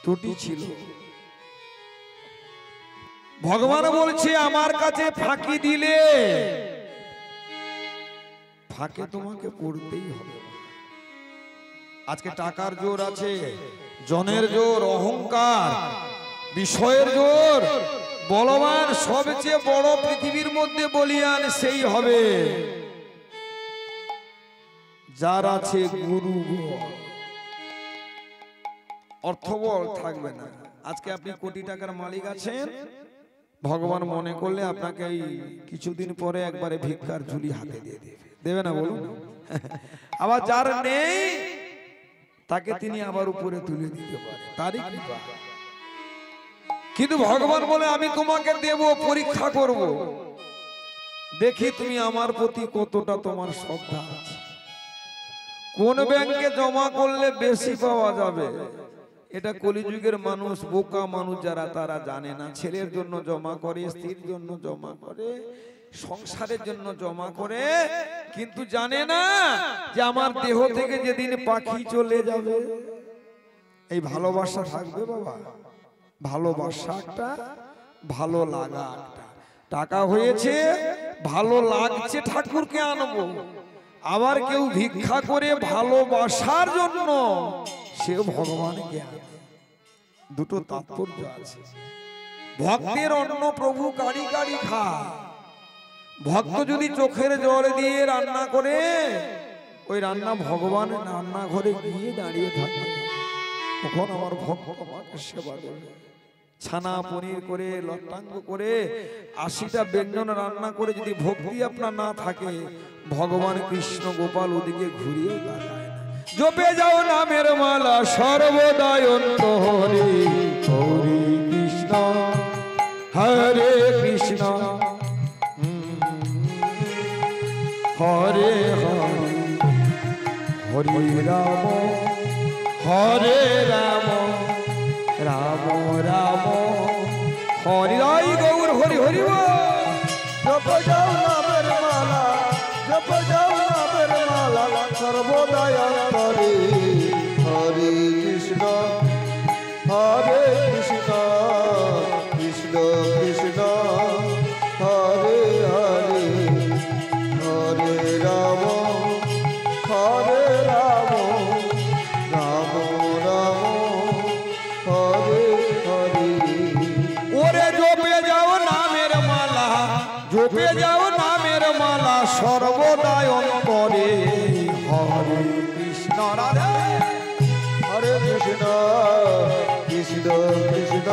ত্রুটি ছিল, ভগবান বলছে আমার কাছে ফাঁকি দিলে ফাঁকে তোমাকে পড়তেই হবে। আজকে টাকার জোর আছে, জনের জোর, অহংকার, বিষয়ের জোর, বলবান সবচেয়ে বড় পৃথিবীর মধ্যে বলিয়ান সেই হবে যার আছে গুরু বল। অর্থবল থাকবে না। আজকে আপনি কোটি টাকার মালিক আছেন, ভগবান মনে করলে আপনাকে এই কিছুদিন পরে একবারে ভিক্ষার ঝুলি হাতে দিয়ে দেবে, দেবে না বলুন? আবার যার নেই তাকে তিনি আবার উপরে তুলে দিতে পারে, তারই কৃপা। কিন্তু ভগবান বলে আমি তোমাকে দেব, পরীক্ষা করব, দেখি তুমি আমার প্রতি কতটা তোমার শ্রদ্ধা আছে। কোন ব্যাংকে জমা করলে বেশি পাওয়া যাবে, এটা কলিযুগের মানুষ, বোকা মানুষ যারা, তারা জানে না। ছেলের জন্য জমা করে, স্ত্রীর জন্য জমা করে, সংসারের জন্য জমা করে, কিন্তু জানে না যে আমার দেহ থেকে যেদিন পাখি চলে যাবে এই ভালোবাসা থাকবে। বাবা ভালোবাসা একটা, ভালো লাগা একটা। টাকা হয়েছে, ভালো লাগছে ঠাকুরকে আনবো, আবার কেউ ভিক্ষা করে ভালোবাসার জন্য সেও ভগবানকে আনে। দুটো তাৎপর্য আছে। ভক্তের অন্ন প্রভু কারি কারি খায়। ভক্ত যদি চোখের জল দিয়ে রান্না করে, ওই রান্না ভগবান রান্নাঘরে গিয়ে দাঁড়িয়ে থাকে, তখন আমার ভক্ত আমাকে সেবা দেবে। ছানা পনির করে, লট্টাঙ্গ করে, 80টা ব্যঞ্জন রান্না করে যদি ভক্তি আপনার না থাকে, ভগবান কৃষ্ণ গোপাল ওদিকে ঘুরিয়ে তাকায় না। জপে যাও নামের মালা সর্বদাই অন্তরে, হরে কৃষ্ণ হরে কৃষ্ণ হরে হরে হরে রাম হরে রাম রাম রাম হরি রাই গৌর হরি হরি বল। জপ যাও নামের মালা, জপ যাও নামের মালা সর্বদাই অন্তরে, হরে কৃষ্ণ হরে কৃষ্ণ কৃষ্ণ কৃষ্ণ হরে হরে হরে রাম হরে রাম রাম রাম হরে হরে। ওরে জপে যাও নামের মালা, জপে যাও নামের মালা সর্বদাই অন্তরে, হরে কৃষ্ণ রাধে হরে কৃষ্ণ কৃষ্ণ কৃষ্ণ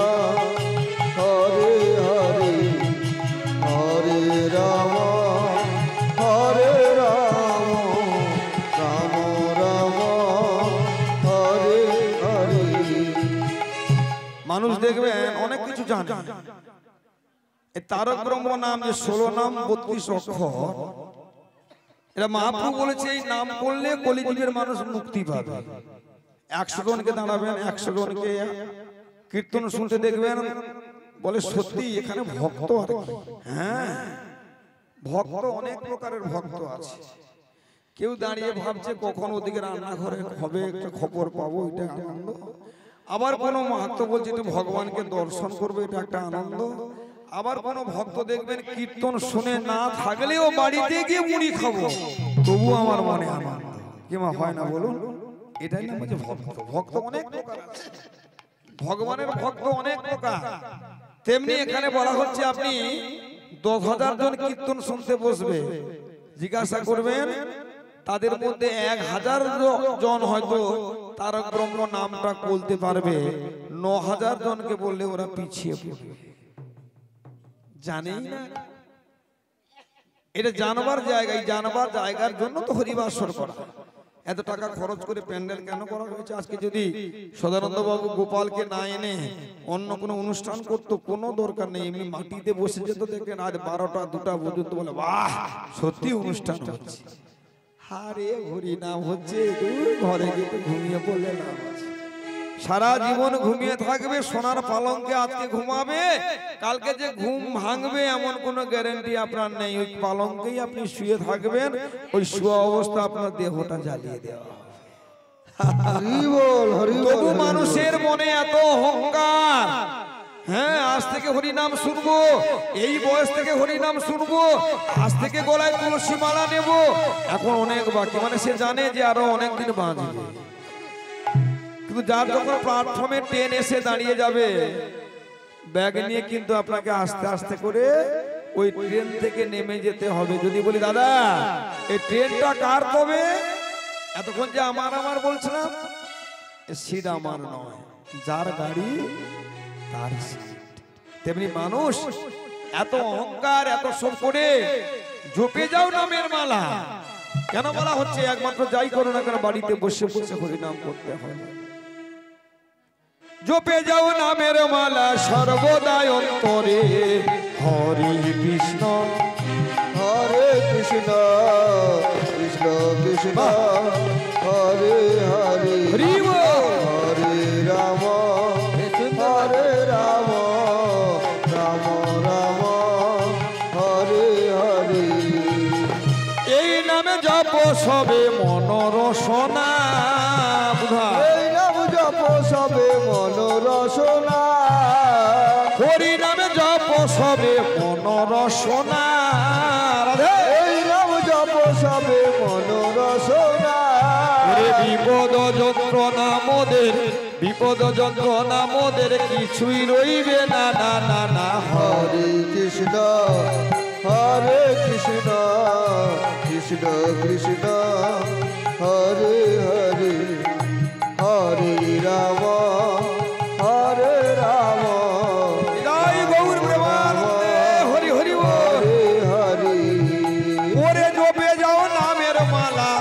হরে হরে হরে রাম রাম রাম হরে হরে। মানুষ দেখবেন অনেক কিছু জানে, এই তারক ব্রহ্ম নাম যে 16 নাম 32 অক্ষর, এটা মহাপ্রভু বলেছে এই নাম করলে কলিযুগের মানুষ মুক্তি পাবে। 100 জনকে দাঁড়াবেন, 100 জনকে কীর্তন শুনতে দেখবেন, বলে সত্যি এখানে ভক্ত আর কি। হ্যাঁ, ভক্ত অনেক প্রকারের ভক্ত আছে। কেউ দাঁড়িয়ে ভাবছে কখন ওদিকে রান্নাঘরে হবে, একটা খবর পাবো, এটা আনন্দ। আবার কোনো ভক্ত বলছে একটু ভগবানকে দর্শন করবে, এটা একটা আনন্দ। আবার কোনো ভক্ত দেখবেন কীর্তন শুনে না থাকলেও বাড়িতে গিয়ে মুড়ি খাবো, তবু আমার মনে আনন্দ। কিমা হয় না বলুন? এটাই না বলছে ভক্ত। ভক্ত অনেক প্রকার আছে, ভগবানের ভক্ত অনেক প্রকার। তেমনি এখানে বলা হচ্ছে আপনি 10,000 জন কীর্তন শুনতে বসবে, জিজ্ঞাসা করবেন তাদের মধ্যে 1,000 জন হয়তো তারক ব্রহ্ম নামটা বলতে পারবে, 9,000 জনকে বললে ওরা পিছিয়ে পড়বে। জানেই না এটা জানবার জায়গায়, জানবার জায়গার জন্য তো হরিবাসর করা। এত টাকা খরচ করে প্যান্ডেল কেন করা হয়েছে? আজকে যদি সদানন্দ বাবু গোপালকে না এনে অন্য কোনো অনুষ্ঠান করতো, কোনো দরকার নেই, এমনি মাটিতে বসে যেত, দেখেন আজ 12টা 2টা পর্যন্ত, বলে বাহ সত্যি অনুষ্ঠান হচ্ছে। হারে হরি নাম হচ্ছে, ঘরে গিয়ে ঘুমিয়ে পড়লে না, সারা জীবন ঘুমিয়ে থাকবে, সোনার পালঙ্কে আজকে ঘুমাবে, কালকে যে ঘুম ভাঙবে এমন কোনো গ্যারান্টি আপনার নেই। ওই পালঙ্কেই আপনি শুয়ে থাকবেন, ওই শুয়া অবস্থা আপনার দেহটা জ্বালিয়ে দেওয়া। হরি বল হরি বল। তবু মানুষের মনে এত অহংকার, হ্যাঁ আজ থেকে হরি নাম শুনবো, এই বয়স থেকে হরি নাম শুনবো, আজ থেকে গলায় তুলসী মালা নেব, এখন অনেক বাকি, মানে সে জানে যে আরো অনেক দিন বাঁচবে। কিন্তু যার যখন প্ল্যাটফর্মে ট্রেন এসে দাঁড়িয়ে যাবে, ব্যাগ নিয়ে কিন্তু আপনাকে আস্তে আস্তে করে ওই ট্রেন থেকে নেমে যেতে হবে। যদি বলি দাদা এই ট্রেনটা কার, তবে এতক্ষণ যে আমার আমার বলছিলাম, সিট আমার নয়, যার গাড়ি তার সিট। তেমনি মানুষ এত অহংকার, এত সব করে জপে যাও নামের মালা কেন বলা হচ্ছে? একমাত্র যাই করো না কেন বাড়িতে বসে বসে হরিনাম করতে হয়। জপে যাও নামের মালা সর্বদাই অন্তরে, হরি কৃষ্ণ হরে কৃষ্ণ কৃষ্ণ কৃষ্ণ হরে হরে হরি বল। হরে রাম হরে রাম রাম রাম হরে হরে। এই নামে জপ সবে মনোরসনা, বুঝা এই নাম জপ সবে মনোরসনা, হরি নামে জপ সবে মনোরসনা, এই নাম জপ সবে মনোরসনা। বিপদ যন্ত্রণা মোদের, বিপদ যন্ত্রণা মোদের কিছুই রইবে না, না না না। হরে কৃষ্ণ হরে কৃষ্ণ কৃষ্ণ কৃষ্ণ হরে হরে হরে রাম হরে রাম জয় গৌর প্রেমানন্দে, হরি হরি বল। হরে হরে। ওরে জপে যাও নামের মালা,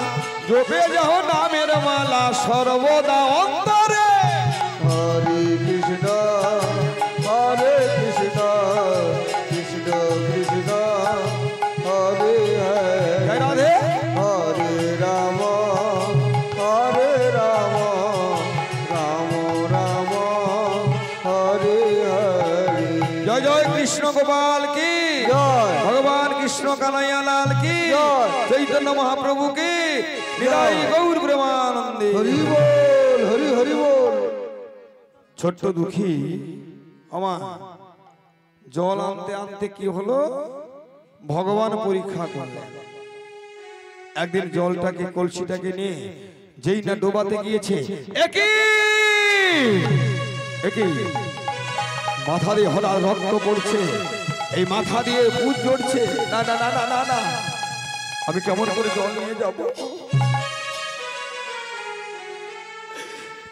জপে যাও নামের মালা সর্বদা অন্তরে, হরে কৃষ্ণ হরে কৃষ্ণ কৃষ্ণ কৃষ্ণ হরে হরে জয় রাধে। হরে রাম হরে রাম রাম রাম হরে হরে। জয় জয় কৃষ্ণ গোপাল কি জয়। ভগবান কৃষ্ণ কানাইয়া লাল কি জয়। চৈতন্য মহাপ্রভু কি নিতাই গৌর প্রেমানন্দে। হরি বল হরি হরি বল। ছোট্ট দুঃখী আমার জল আনতে আনতে কি হলো, ভগবান পরীক্ষা করলেন। একদিন জলটাকে কলসিটাকে নিয়ে যেই না ডোবাতে গিয়েছে, একই মাথা দিয়ে হঠাৎ রক্ত পড়ছে, এই মাথা দিয়ে বুঝ জড়ছে, না না না না না না, আমি কেমন করে জল নিয়ে যাব?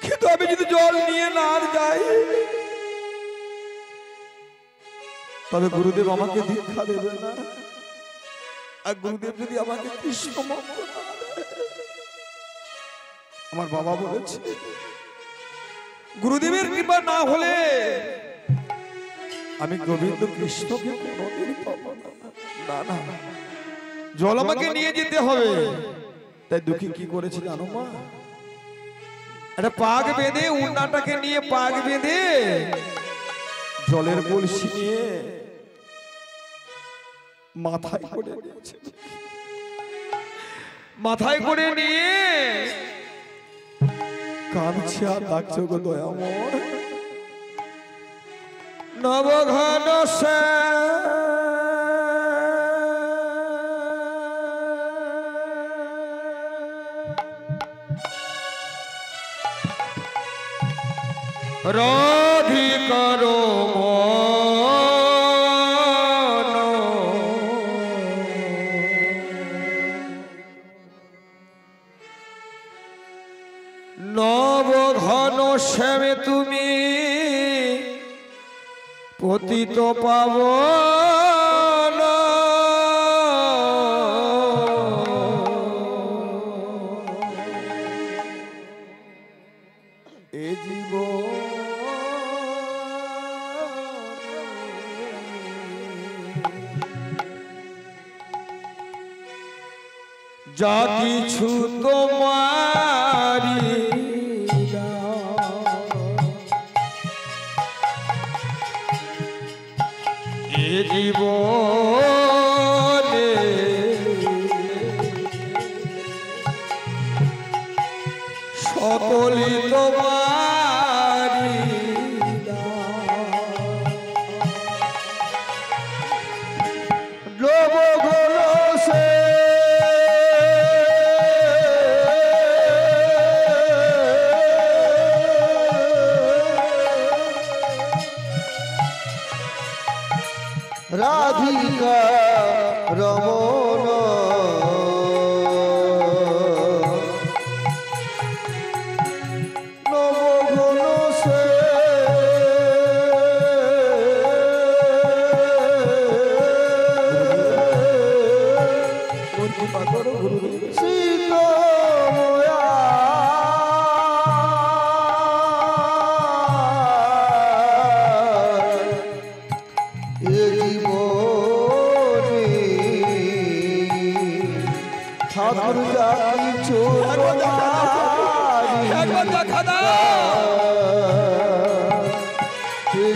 কিন্তু আমি যদি জল নিয়ে না যাই তবে গুরুদেব আমাকে দীক্ষা দেবে না। আর গুরুদেব যদি আমাকে কৃষ্ণ মন্ত্র না দেয়, আমার বাবা বলেছে গুরুদেবের কৃপা না হলে আমি গোবিন্দ কৃষ্ণকে কোনোদিন পাবো না। না না, জল আমাকে নিয়ে যেতে হবে। তাই দুঃখী কি করেছে জানো মা? একটা পাগ বেঁধে, উন্নাটাকে নিয়ে পাগ বেঁধে জলের কলসি নিয়ে মাথায় করে নিয়েছে। মাথায় করে নিয়ে কাঁদছে আর ডাকছে, গো দয়াময় নবঘন রাধিকার নবঘন শ্যামে তুমি পতিত পাবন এ জীবন যা কিছু তোমারি এ জীবনে সকলি তোমারি নবঘোষে রাধিকা রমণ নবঘন সে সীতময়া এ জীবনে ঠাকুর জাতি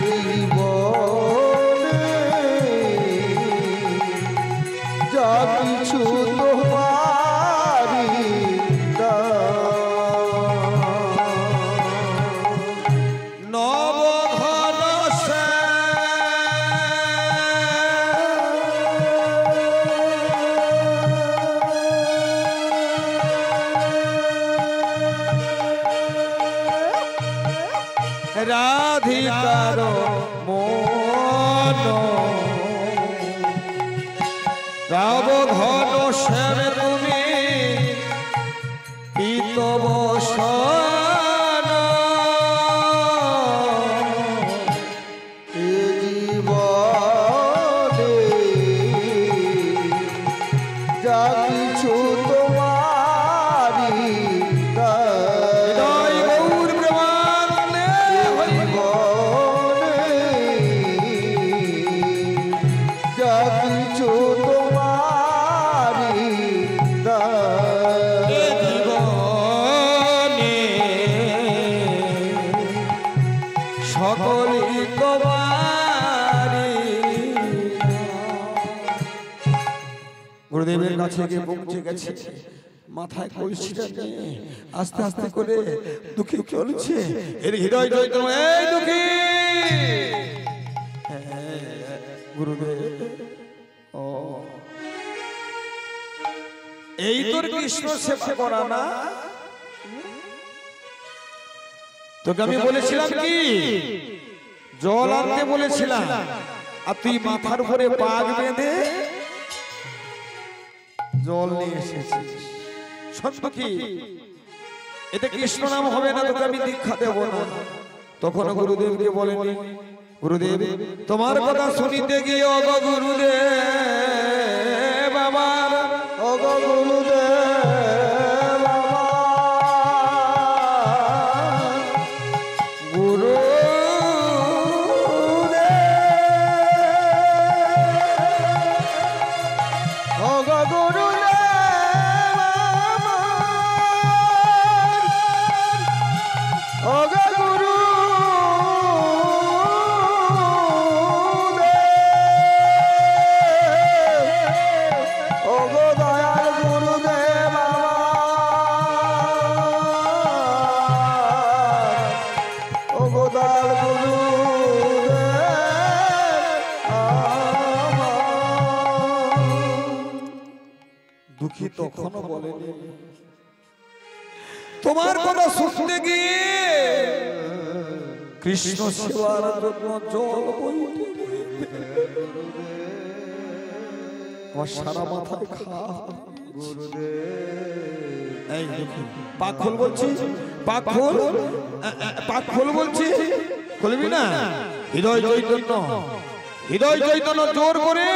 জীবনে যা কিছু তোমারি নবঘন রাধিকার মন নবঘন শ্যামে তুমি পিতবসন এ জীবনে যা কিছু তোমারি জয় গৌর প্রেমানন্দে হরি যা কিছু তোমারি এ জীবনে সকলি তোমারি। গুরুদেবের কাছে গিয়ে পৌঁছে গেছে, মাথায় কলসিটা নিয়ে আস্তে আস্তে করে দুঃখী চলছে। এর হৃদয় জয় তোমার এই দুঃখী গুরুদেব। ও এই তোর কৃষ্ণ সেবা করা না? তোকে আমি বলেছিলাম কি জল আনতে বলেছিলাম, আর তুই মাথার উপরে পাগ বেঁধে জল নিয়ে এসেছিস। সত্য কি এতে কৃষ্ণ নাম হবে না, তোকে আমি দীক্ষা দেব না। তখন গুরুদেবকে বলেনি, গুরুদেব তোমার কথা শুনিতে গিয়ে অগ গুরুদেব আমার, অগ গুরুদেব গুরু অগ গুরুদেব অগ গুরু অগ দয়াল গুরুদেব অগ দয়াল দুঃখী তখনও বলেনি, তোমার কথা শুনতে গিয়ে কৃষ্ণ সেবার জন্য জল বইতে বইতে আমার সারা মাথায় খা। এই দেখুন পাক খোল বলছি, পাক খোল, পাক খোল বলছি, খুলবি না? হৃদয় চৈতন্য, হৃদয় চৈতন্য জোর করে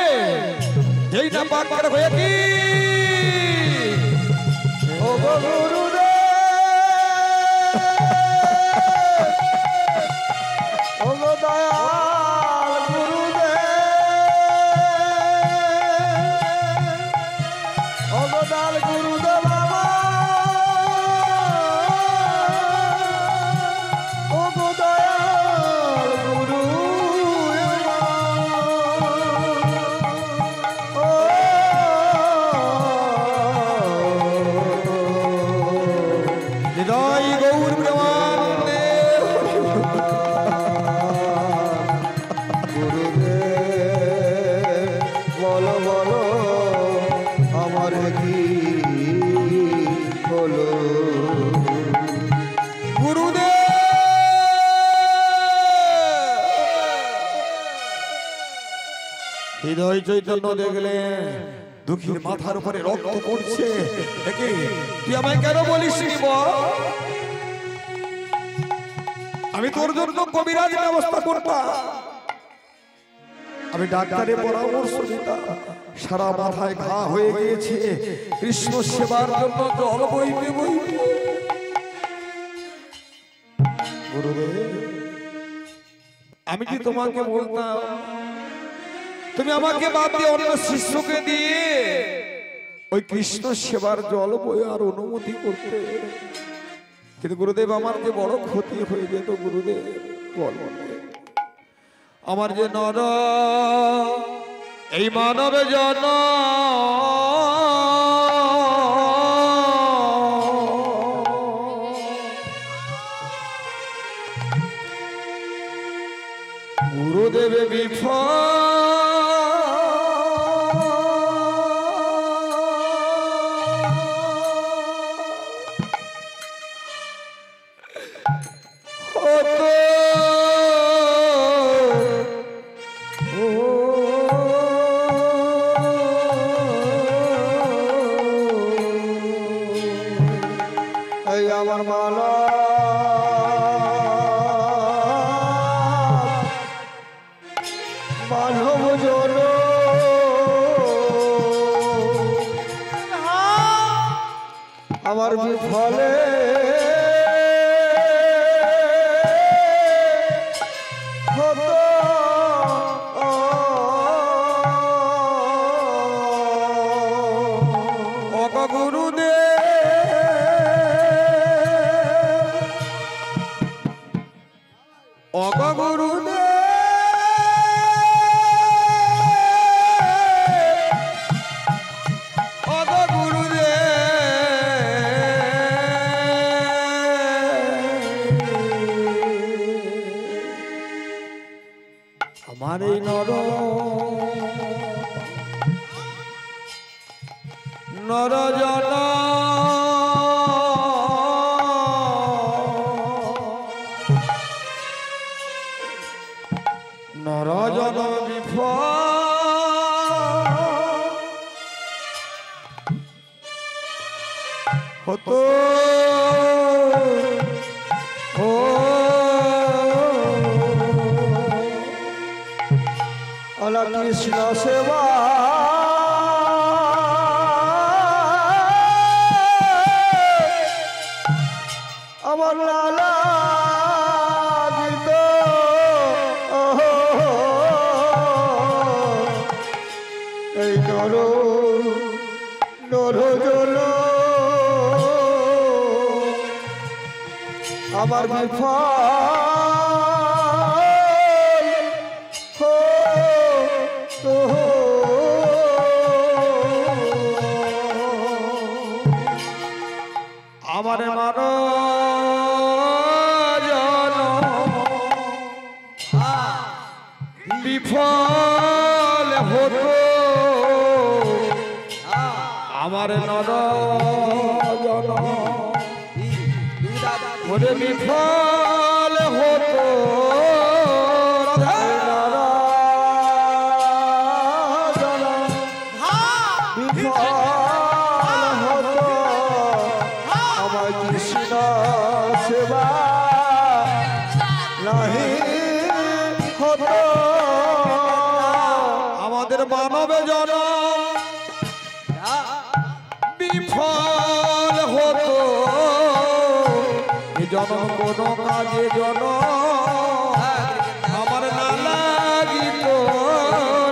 যেই না পাক করে হয়ে কি অগ গুরুদেব অগ দয়াল গুরুদেব অগ দয়াল গুরুদেব অগ দয়াল গুরু হৃদয় গৌর প্রেমানন্দে গুরুদেব বলো বলো আমার কি হলো গুরুদেব হৃদয় চৈতন্য দেখলে দুঃখীর মাথার উপরে রক্ত পড়ছে, দেখি তুই আমায় কেন বলিস নি বল? আমি তোর জন্য কবিরাজ ব্যবস্থা করতাম, আমি ডাক্তারের পরামর্শ দিতাম। সারা মাথায় ঘা হয়ে গিয়েছে, কৃষ্ণ সেবার জন্য জল বইতে বইতে। গুরুদেব আমি কি তোমাকে বলতাম তুমি আমাকে বাদ দিয়ে অন্য শিষ্যকে দিয়ে ওই কৃষ্ণ সেবার জল বইয়ার অনুমতি করতে, কিন্তু গুরুদেব আমার যে বড় ক্ষতি হয়ে যেত। গুরুদেব বল, আমার যে নর এই মানব জন গুরুদেব এই আমার মালা মানব জন আমার বিফলে হতো অগ গুরুদেব অগ গুরুদেব অগ গুরুদেব আমার এই নর নরজন নরজন হতো ও আলা কৃষ্ণ সেবা আমার লালা গীত এই নর নর জল আমার আমার মানো বিফল হতো আমার নর ওরে বিফল হতো আমার কৃষ্ণ সেবা নাহি হতো আমাদের মানবে জনম বিফল হতো এ জনম কোনো কাজে জনম আমার না লাগিত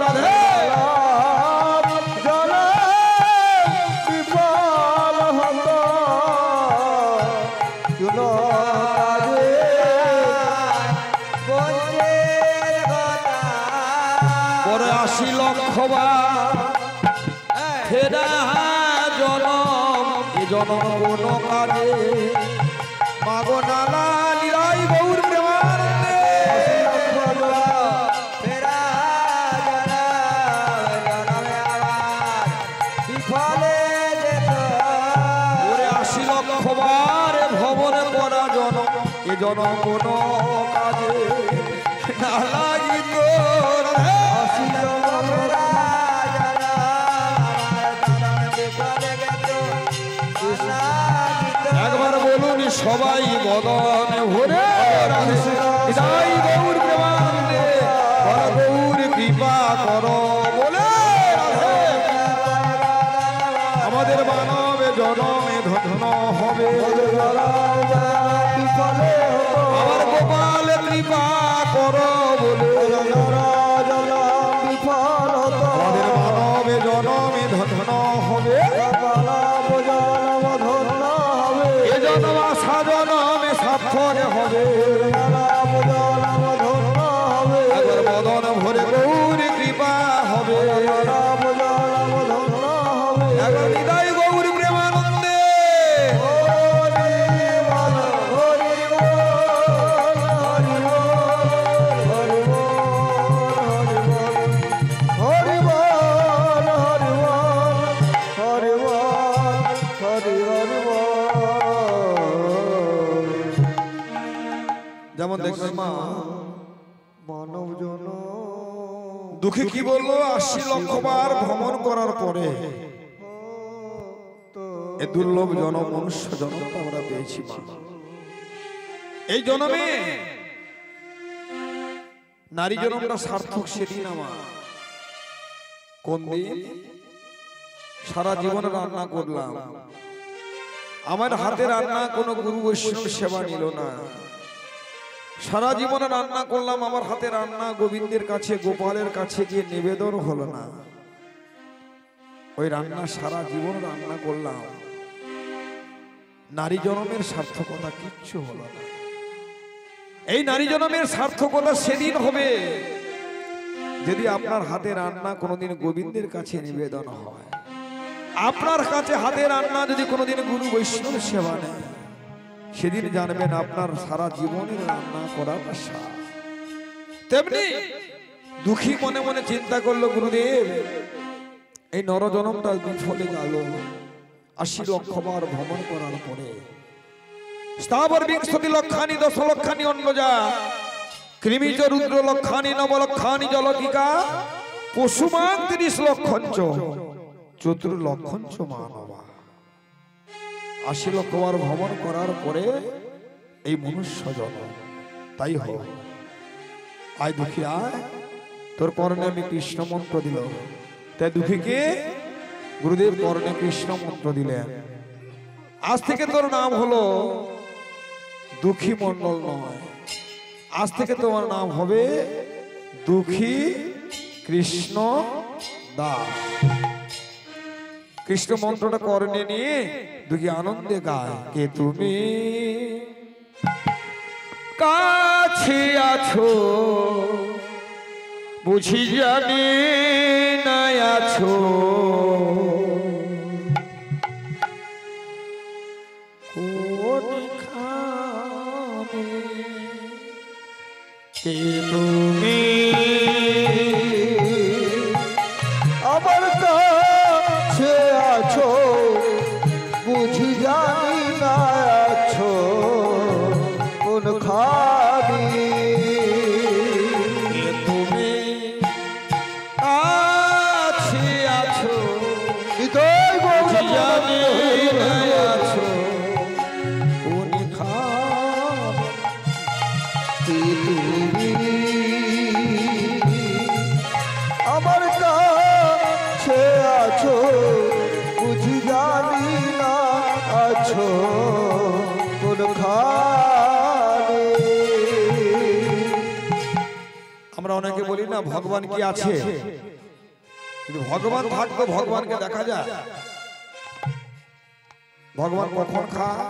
রাধে জল বিফল হতো শুনো পরে 80 লক্ষ বার ফেরা জনম এ জনম কোনো কাজে মাগো নালা লীলাই গৌর প্রেমানন্দে ওরে 80 লক্ষ বার ভবনে পড়া জনম এ জনম কোনো কাজে না লাগিত রাধে একবার বলুন সবাই বদন ভরে হৃদয় গৌর প্রেমানন্দে বল গৌর কৃপা করো বলে রাধে আমাদের মানবে জনমে ধন্য হবে আমার গোপাল কৃপা করো বলে আমাদের মানবে জনমে ধন্য হবে এ জন্ম আশা জনমে সার্থক হবে একবার বদন ভরে গৌর কৃপা হবে একবার হৃদয় গৌর প্রেমানন্দে যেমন দেখবেন মা মানব জন দুঃখে কি বলবো 80 লক্ষ বার ভ্রমণ করার পরে এ দুর্লভ জনম মনুষ্য জনমটা আমরা পেয়েছি মা। এই জন্মে নারী জনমটা সার্থক সেদিন আমার কোন দিন সারা জীবন রান্না করলাম আমার হাতে রান্না কোনো গুরু বৈষ্ণব সেবা নিল না সারা জীবনে রান্না করলাম আমার হাতে রান্না গোবিন্দের কাছে গোপালের কাছে গিয়ে নিবেদন হলো না ওই রান্না সারা জীবন রান্না করলাম নারী জনমের সার্থকতা কিচ্ছু হলো না এই নারী জনমের সার্থকতা সেদিন হবে যদি আপনার হাতে রান্না কোনোদিন গোবিন্দের কাছে নিবেদন হয় আপনার কাছে হাতে রান্না যদি কোনোদিন গুরু বৈষ্ণব সেবা নেয় সেদিন জানবেন আপনার সারা জীবনের রান্না করাটা সার। তেমনি দুঃখী মনে মনে চিন্তা করলো গুরুদেব এই নরজনমটা বিফলে গেল 80 লক্ষ বার ভ্রমণ করার পরে স্থাবর 20 লক্ষানি 10 লক্ষানি অন্নজা কৃমিজ রুদ্র লক্ষানি 9 লক্ষানি জলকিকা পশুমান 30 লক্ষঞ্চ 4 লক্ষঞ্চ মানবা 80 লক্ষবার ভ্রমণ করার পরে এই মনুষ্য জন্ম। তাই হোক, আয় দুঃখী আয়, তোর পরনে আমি কৃষ্ণ মন্ত্র দিল। তাই দুঃখীকে গুরুদেব পরনে কৃষ্ণ মন্ত্র দিলেন। আজ থেকে তোর নাম হলো দুঃখী মণ্ডল নয়, আজ থেকে তোমার নাম হবে দুঃখী কৃষ্ণ দাস। কৃষ্ণ মন্ত্রটা করণে নিয়ে দুঃখী আনন্দে গায়, কে তুমি কাছে আছো বুঝি জানি না আছো, কোনখানে কে তুমি আমার কাছে আছো বুঝি জানি না আছো কোনখানি, তুমি কাছে আছো হৃদয় বুঝি গৌর জানি না আছো, কোনখানে কি তুমি আমার কাছে আছো বুঝি জানি না আছো কোনখানে। আমরা অনেকে বলি না ভগবান কি আছে, কিন্তু ভগবান থাকতো ভগবানকে দেখা যায়। ভগবান কখন খায়,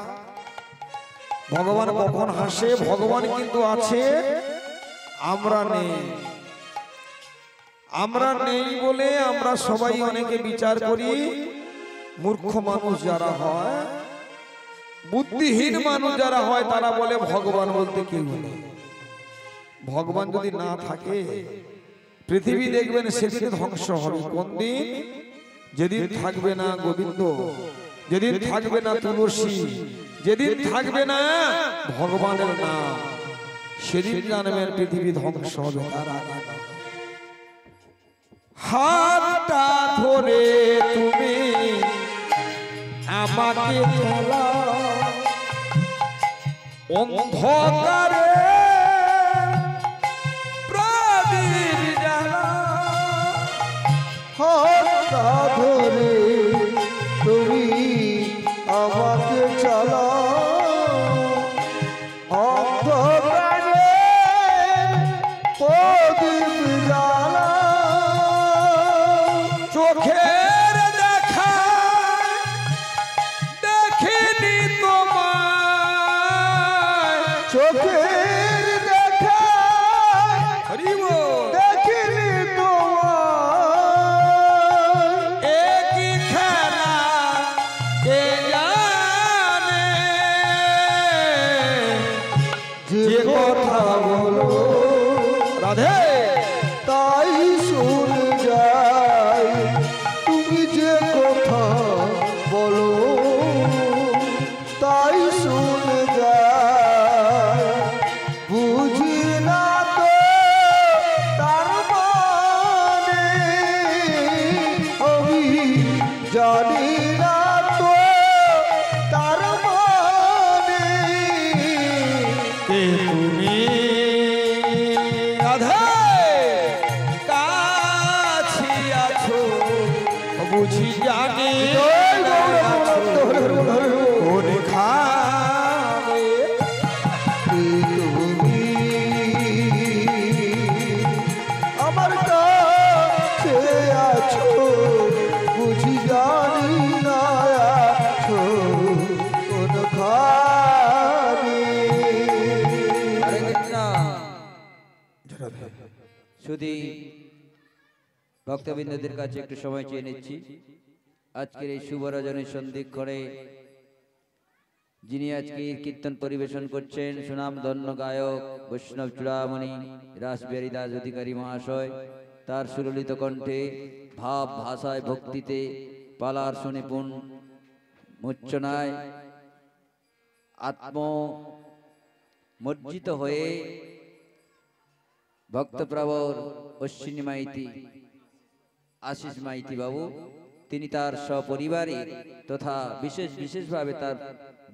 ভগবান কখন হাসে, ভগবান কিন্তু আছে, আমরা নেই। আমরা নেই বলে আমরা সবাই অনেকে বিচার করি। মূর্খ মানুষ যারা হয়, বুদ্ধিহীন মানুষ যারা হয়, তারা বলে ভগবান বলতে কেউ নেই। ভগবান যদি না থাকে পৃথিবী দেখবেন সেদিন ধ্বংস হবে। কোন দিন? যেদিন থাকবে না গোবিন্দ, যেদিন থাকবে না তুলসী, যেদিন থাকবে না ভগবানের নাম, সেদিন জানবেন পৃথিবী ধ্বংস হবে। তার আগে হাতটা ধরে তুমি আমাকে চালাও অন্ধকারে প্রদীপ জ্বালাও, হাতটা ধরে তুমি আমাকে চালাও অন্ধকারে প্রদীপ জ্বালাও, চোখের দেখা দেখিনি তোমায়, চোখের দেখা হরি বল। দেখিনি তোমায়, একই খেলা কে জানে, যে কথা বলো রাধে তাই শুনে যাই, তুমি যে কথা বলো তাই শুনে যাই, বুঝি না তো তার মানে, আমি জানি না তো তার মানে, কে তুমি রাধে কাছে আছো বুঝি জানি কোন খাবে তুমি আমার কাছে আছো বুঝি জানি না আছো কোনখানে। হরে কৃষ্ণ। শুধু ভক্তবৃন্দদের কাছে একটু সময় চেয়ে নিচ্ছি। আজকের এই শুভ রজনী সন্ধিক্ষণে যিনি আজকে কীর্তন পরিবেশন করছেন, সুনাম ধন্য গায়ক বৈষ্ণব চূড়ামণি রাসবিহারী দাস অধিকারী মহাশয়, তার সুললিত কণ্ঠে ভাব ভাষায় ভক্তিতে পালার সুনিপুণ মূর্ছনায় আত্মমর্জিত হয়ে ভক্তপ্রবর অশ্বিনী মাইতি, আশিস মাইতি বাবু তিনি তার সপরিবারে তথা বিশেষভাবে তার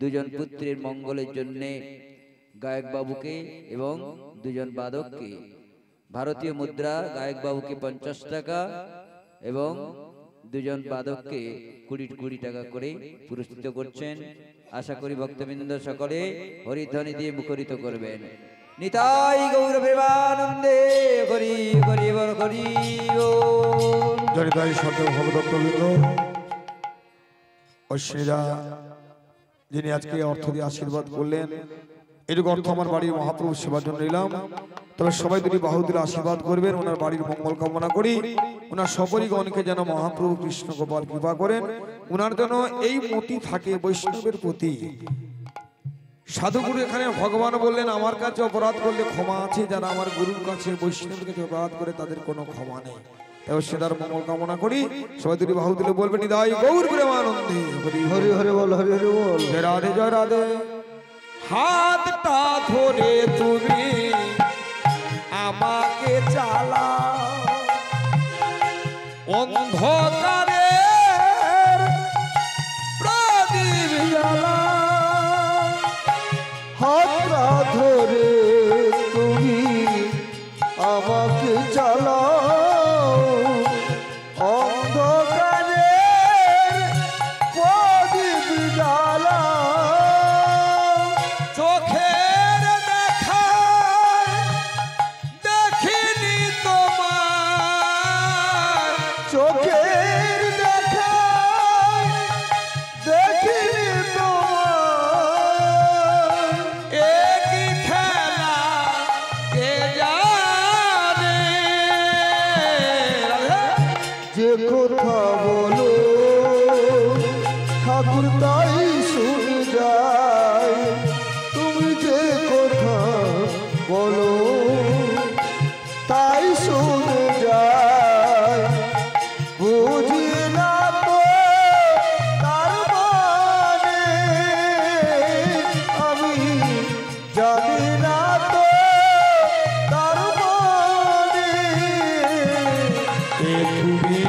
দুজন পুত্রের মঙ্গলের জন্যে গায়ক বাবুকে এবং দুজন বাদককে ভারতীয় মুদ্রা গায়ক বাবুকে 50 টাকা এবং দুজন বাদককে 20 টাকা করে পুরস্কৃত করছেন। আশা করি ভক্তবৃন্দ সকলে হরিধ্বনি দিয়ে মুখরিত করবেন। নিতাই গৌর প্রেমানন্দে হরি হরি বল হরি বল। জনিতাই সত্য ভগদত্তবৃন্দ ঐশ্বরা যিনি আজকে অর্থ দিয়ে আশীর্বাদ করলেন, এটুকু অর্থ আমার বাড়ির মহাপ্রভু সেবার জন্য নিলাম। তবে সবাই যদি বাহুদের আশীর্বাদ করবেন, ওনার বাড়ির মঙ্গল কামনা করি। ওনার সপরিগণকে যেন মহাপ্রভু কৃষ্ণ গোপাল কৃপা করেন, ওনার যেন এই মতি থাকে বৈষ্ণবের প্রতি। সাধুগুরু এখানে ভগবান বললেন আমার কাছে অপরাধ করলে ক্ষমা আছে, যারা আমার গুরুর কাছে বৈষ্ণবের কাছে অপরাধ করে তাদের কোনো ক্ষমা নেই। তাই সেটার মঙ্গল কামনা করি। সবাই যদি বাহু দিলে বলবেন নিদাই গৌর প্রেমানন্দে হরি হরি হরি বল, হরি হরি বল। জয় রাধে জয় রাধে। হাতটা ধরে তুমি আমাকে চালাও অন্ধকারে প্রদীপ জ্বালাও। হাতটা ধরে তুমি আমাকে চালাও অন্ধকারে প্রদীপ জ্বালাও। চোখের দেখায় দেখিনি তোমার, চোখের দেখায় দেখিনি তোমার। একই খেলা কে জানে। যে কথা বলো ঠাকুর তাই শুনে যায়। তুমি যে কথা বলো তাই শুনে যায়। বুঝি না তো তার মানে, আমি জানি না তো তার মানে। তুমি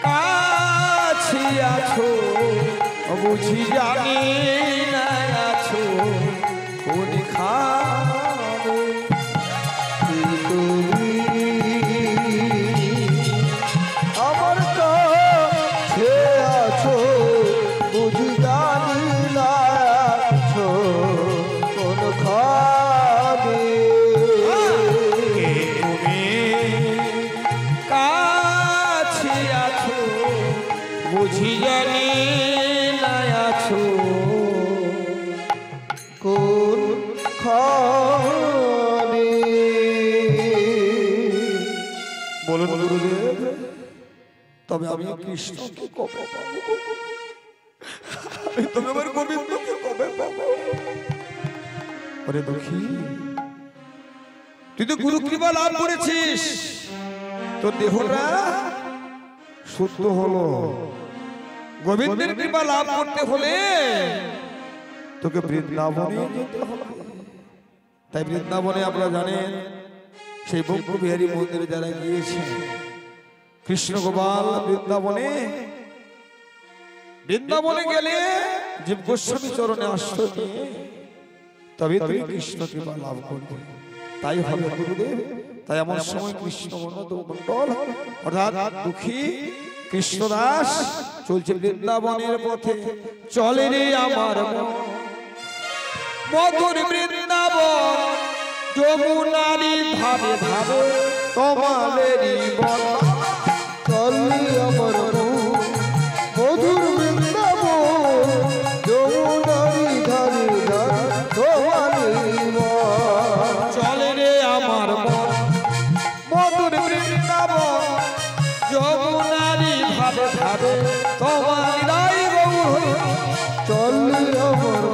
কাছে আছো বুঝি জানি না আছো কোনখানে। তুমি আমার কাছে আছো বুঝি জানি না আছো কোনখানে। তুমি কাছে আছো বুঝি জানি না আছো কোনখানে। বলুন গুরুদেব, তবে আমি কৃষ্ণকে কবে পাবো? আমি তবে আমার গোবিন্দকে কবে পাবো? ওরে দুঃখী, তুই তো গুরু কৃপা লাভ করেছিস, তোর দেহটা শুদ্ধ হলো। গোবিন্দের কৃপা লাভ করতে হলে তোকে বৃন্দাবনে যেতে হবে। তাই বৃন্দাবনে আপনারা জানেন সেই বঙ্গবিহারী মন্দিরে যারা গিয়েছেন, কৃষ্ণ গোপাল বৃন্দাবনে গেলে জীব গোস্বামী চরণে আশ্রয় নিয়ে তবে তুমি কৃষ্ণ কৃপা লাভ করবে। তাই হবে গুরুদেব। তাই এমন সময় কৃষ্ণ মন্ডল অর্থাৎ দুঃখী কৃষ্ণদাস চলছে বৃন্দাবনের পথে। চলে রে আমার মধুর বৃন্দাবন, যমুনারি ধারে ধারে তোমালেরই বন। চলি আমার মধুর বৃন্দাবন, যমুনারি ধারে ধারে তোমারই বন। চলে রে আমার মন মধুর বৃন্দাবন, যমুনারি ধারে ধারে তোমার গৌর। চলি আমার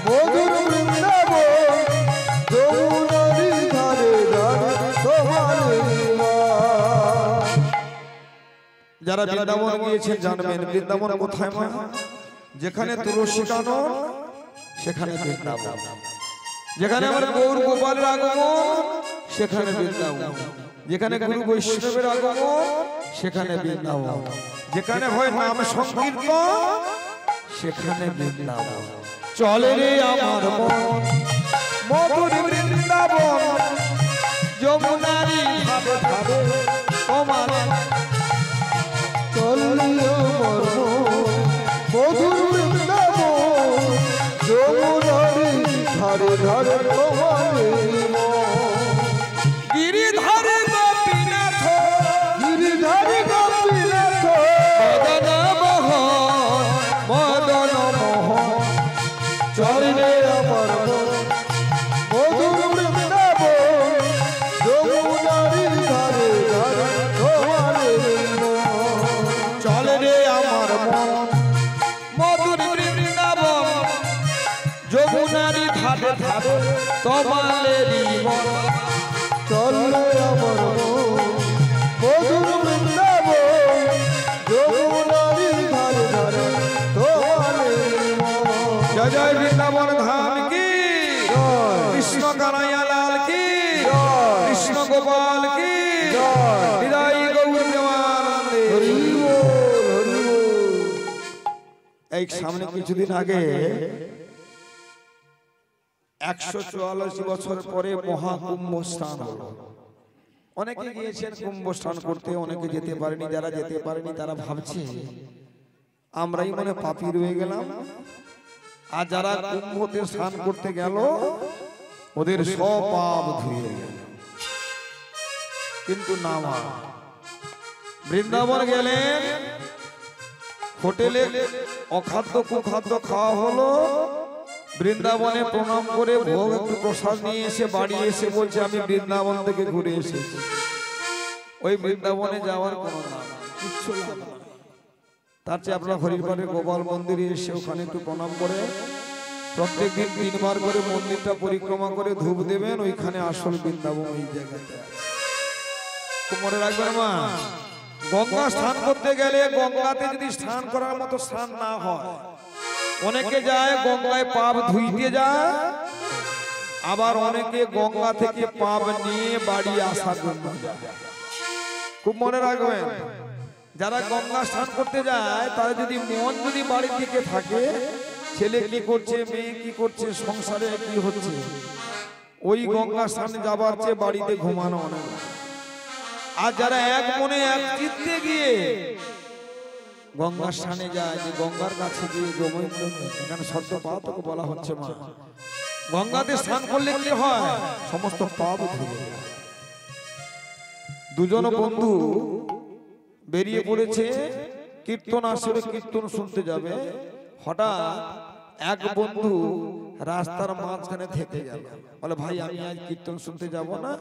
মধুর বৃন্দাবন, যমুনারি ধারে ধারে তোমারই বন। যারা বৃন্দাবন গিয়েছেন জানবেন বৃন্দাবন কোথায় মা? যেখানে তুলসী কানন সেখানে বৃন্দাবন, যেখানে আমার গৌর গোপালের আগমন সেখানে বৃন্দাবন, যেখানে গুরু বৈষ্ণবের আগমন সেখানে বৃন্দাবন, যেখানে হয় নাম সংকীর্তন সেখানে বৃন্দাবন। চলে রে আমার মন মধুর বৃন্দাবন, যমুনারি ধারে ধারে তোমার চলিও মর্ম মধুর বৃন্দাবন, যমুনারি ধারে ধারে তোমারে গিরিধারে গোপীনাথ, গিরিধারে গোপীনাথ, মদন মোহন মদন মোহন। চলে আমার মন মধুর বৃন্দাবন, যমুনারি ধারে ধারে তোমারে চলে রে আমার মন মধুর বৃন্দাবন, যমুনারি ধারে ধারে তোমালেরই মন। চলে আমার মন মধুর বৃন্দাবন, যমুনারি ধারে ধারে তোমারে জয় জয় বৃন্দাবন ধাম কি, জয়। কৃষ্ণ কানাইয়া লাল কি, জয়। কৃষ্ণ গোপাল কি, জয়। বিদায়ী গৌর দেবানন্দে। হরি বল, হরি বল। এই সামনে কিছুদিন আগে 144 বছর পরে মহাকুম্ভ স্নান হলো। অনেকে গিয়েছেন কুম্ভ স্নান করতে, অনেকে যেতে পারেনি। যারা যেতে পারেনি তারা ভাবছে আমরাই মনে পাপী রয়ে গেলাম, আর যারা কুম্ভতে স্নান করতে গেল ওদের সব পাপ ধুয়ে গেল। কিন্তু না মা, বৃন্দাবন গেলেন, হোটেলে অখাদ্য কুখাদ্য খাওয়া হলো, বৃন্দাবনে প্রণাম করে ভোগ একটু প্রসাদ নিয়ে এসে বাড়ি এসে বলছে আমি বৃন্দাবন থেকে ঘুরে এসেছি। ওই বৃন্দাবনে যাওয়ার কোনো নাম কিচ্ছু লাভ নাই। তার চেয়ে আপনারা হরিপাড়ে গোপাল মন্দিরে এসে ওখানে একটু প্রণাম করে প্রত্যেকদিন 3 বার করে মন্দিরটা পরিক্রমা করে ধূপ দেবেন। ওইখানে আসল বৃন্দাবন ওই জায়গাতে আছে। খুব মনে রাখবেন মা, গঙ্গা স্নান করতে গেলে গঙ্গাতে যদি স্নান করার মতো স্নান না হয়, অনেকে যায় গঙ্গায় পাপ ধুইতে যায়, আবার অনেকে গঙ্গা থেকে পাপ নিয়ে বাড়ি আসার জন্য যায়। খুব মনে রাখবেন, যারা গঙ্গা স্নান করতে যায় তারা যদি মন যদি বাড়ির দিকে থাকে, ছেলে কি করছে, মেয়ে কি করছে, সংসারে কি হচ্ছে, ওই গঙ্গা স্নানে যাবার চেয়ে বাড়িতে ঘুমানো অনেক। আর যারা এক মনে এক চিত্তে গিয়ে গঙ্গার স্থানে যায়, যে গঙ্গার কাছে গিয়ে গোবিন্দ, এখানে শব্দ পাপ তোকে বলা হচ্ছে মা, গঙ্গাতে স্নান করলে কি হয়, সমস্ত পাপ ধুয়ে যায়। দুজন বন্ধু বেরিয়ে পড়েছে কীর্তন আসরে কীর্তন শুনতে যাবে। হঠাৎ এক বন্ধু রাস্তার মাঝখানে থেকে গেল, বলে ভাই আমি আজ কীর্তন শুনতে যাব না,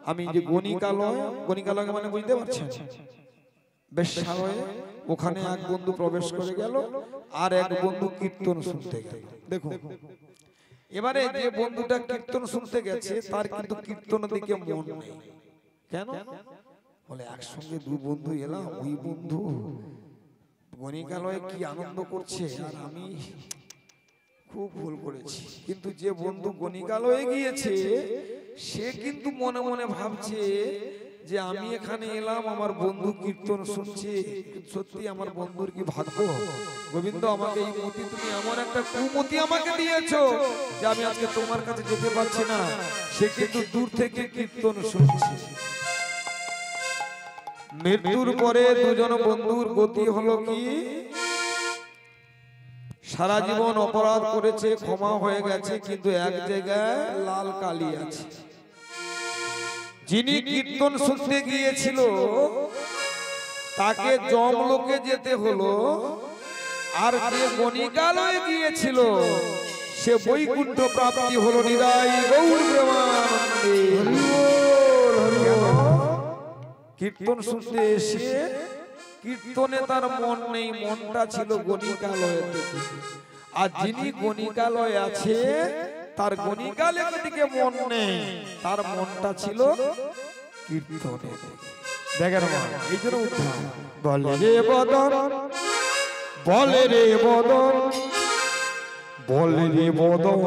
আমি যে গণিকালয়, গণিকালয় মানে বুঝতে পারছেন বেশ্যালয়ে, ওখানে এক বন্ধু প্রবেশ করে গেল আর এক বন্ধু কীর্তন শুনতে গেল। দেখুন এবারে যে বন্ধুটা কীর্তন শুনতে গেছে তার কিন্তু কীর্তনের দিকে মন নেই। কেন বলে একসঙ্গে 2 বন্ধু এলাম, ওই বন্ধু গণিকালয়ে কি আনন্দ করছে আর আমি খুব ভুল করেছি। কিন্তু যে বন্ধু গণিকালয়ে গিয়েছে সে কিন্তু মনে মনে ভাবছে যে আমি এখানে এলাম, আমার বন্ধু কীর্তন শুনছে, সত্যি আমার বন্ধুর কি ভাগ্য। গোবিন্দ আমাকে এই মতি, তুমি এমন একটা কুমতি আমাকে দিয়েছো যে আমি আজকে তোমার কাছে যেতে পারছি না। সে কিন্তু দূর থেকে কীর্তন শুনছে। মৃত্যুর পরে দুজন বন্ধুর গতি হলো কি, সারা জীবন অপরাধ করেছে, ক্ষমা হয়ে গেছে, কিন্তু এক জায়গায় লাল কালি আছে। যিনি কীর্তন শুনতে গিয়েছিল তাকে যমলোকে যেতে হলো, আর যে গণিকালয়ে গিয়েছিল সে বৈকুণ্ঠ প্রাপ্তি হলো। নিদাই গৌর প্রেমানন্দে। কীর্তন শুনতে এসে কীর্তনে তার মন নেই, মনটা ছিল গণিকালয়ে। আর যিনি গণিকালয়ে আছে তার গণিকালের দিকে মন নেই, তার মনটা ছিল কীর্তনে। দেখেন এই জন্য উদ্ধার বলে রে বদন, বলে রে বদন, বলে রে বদন,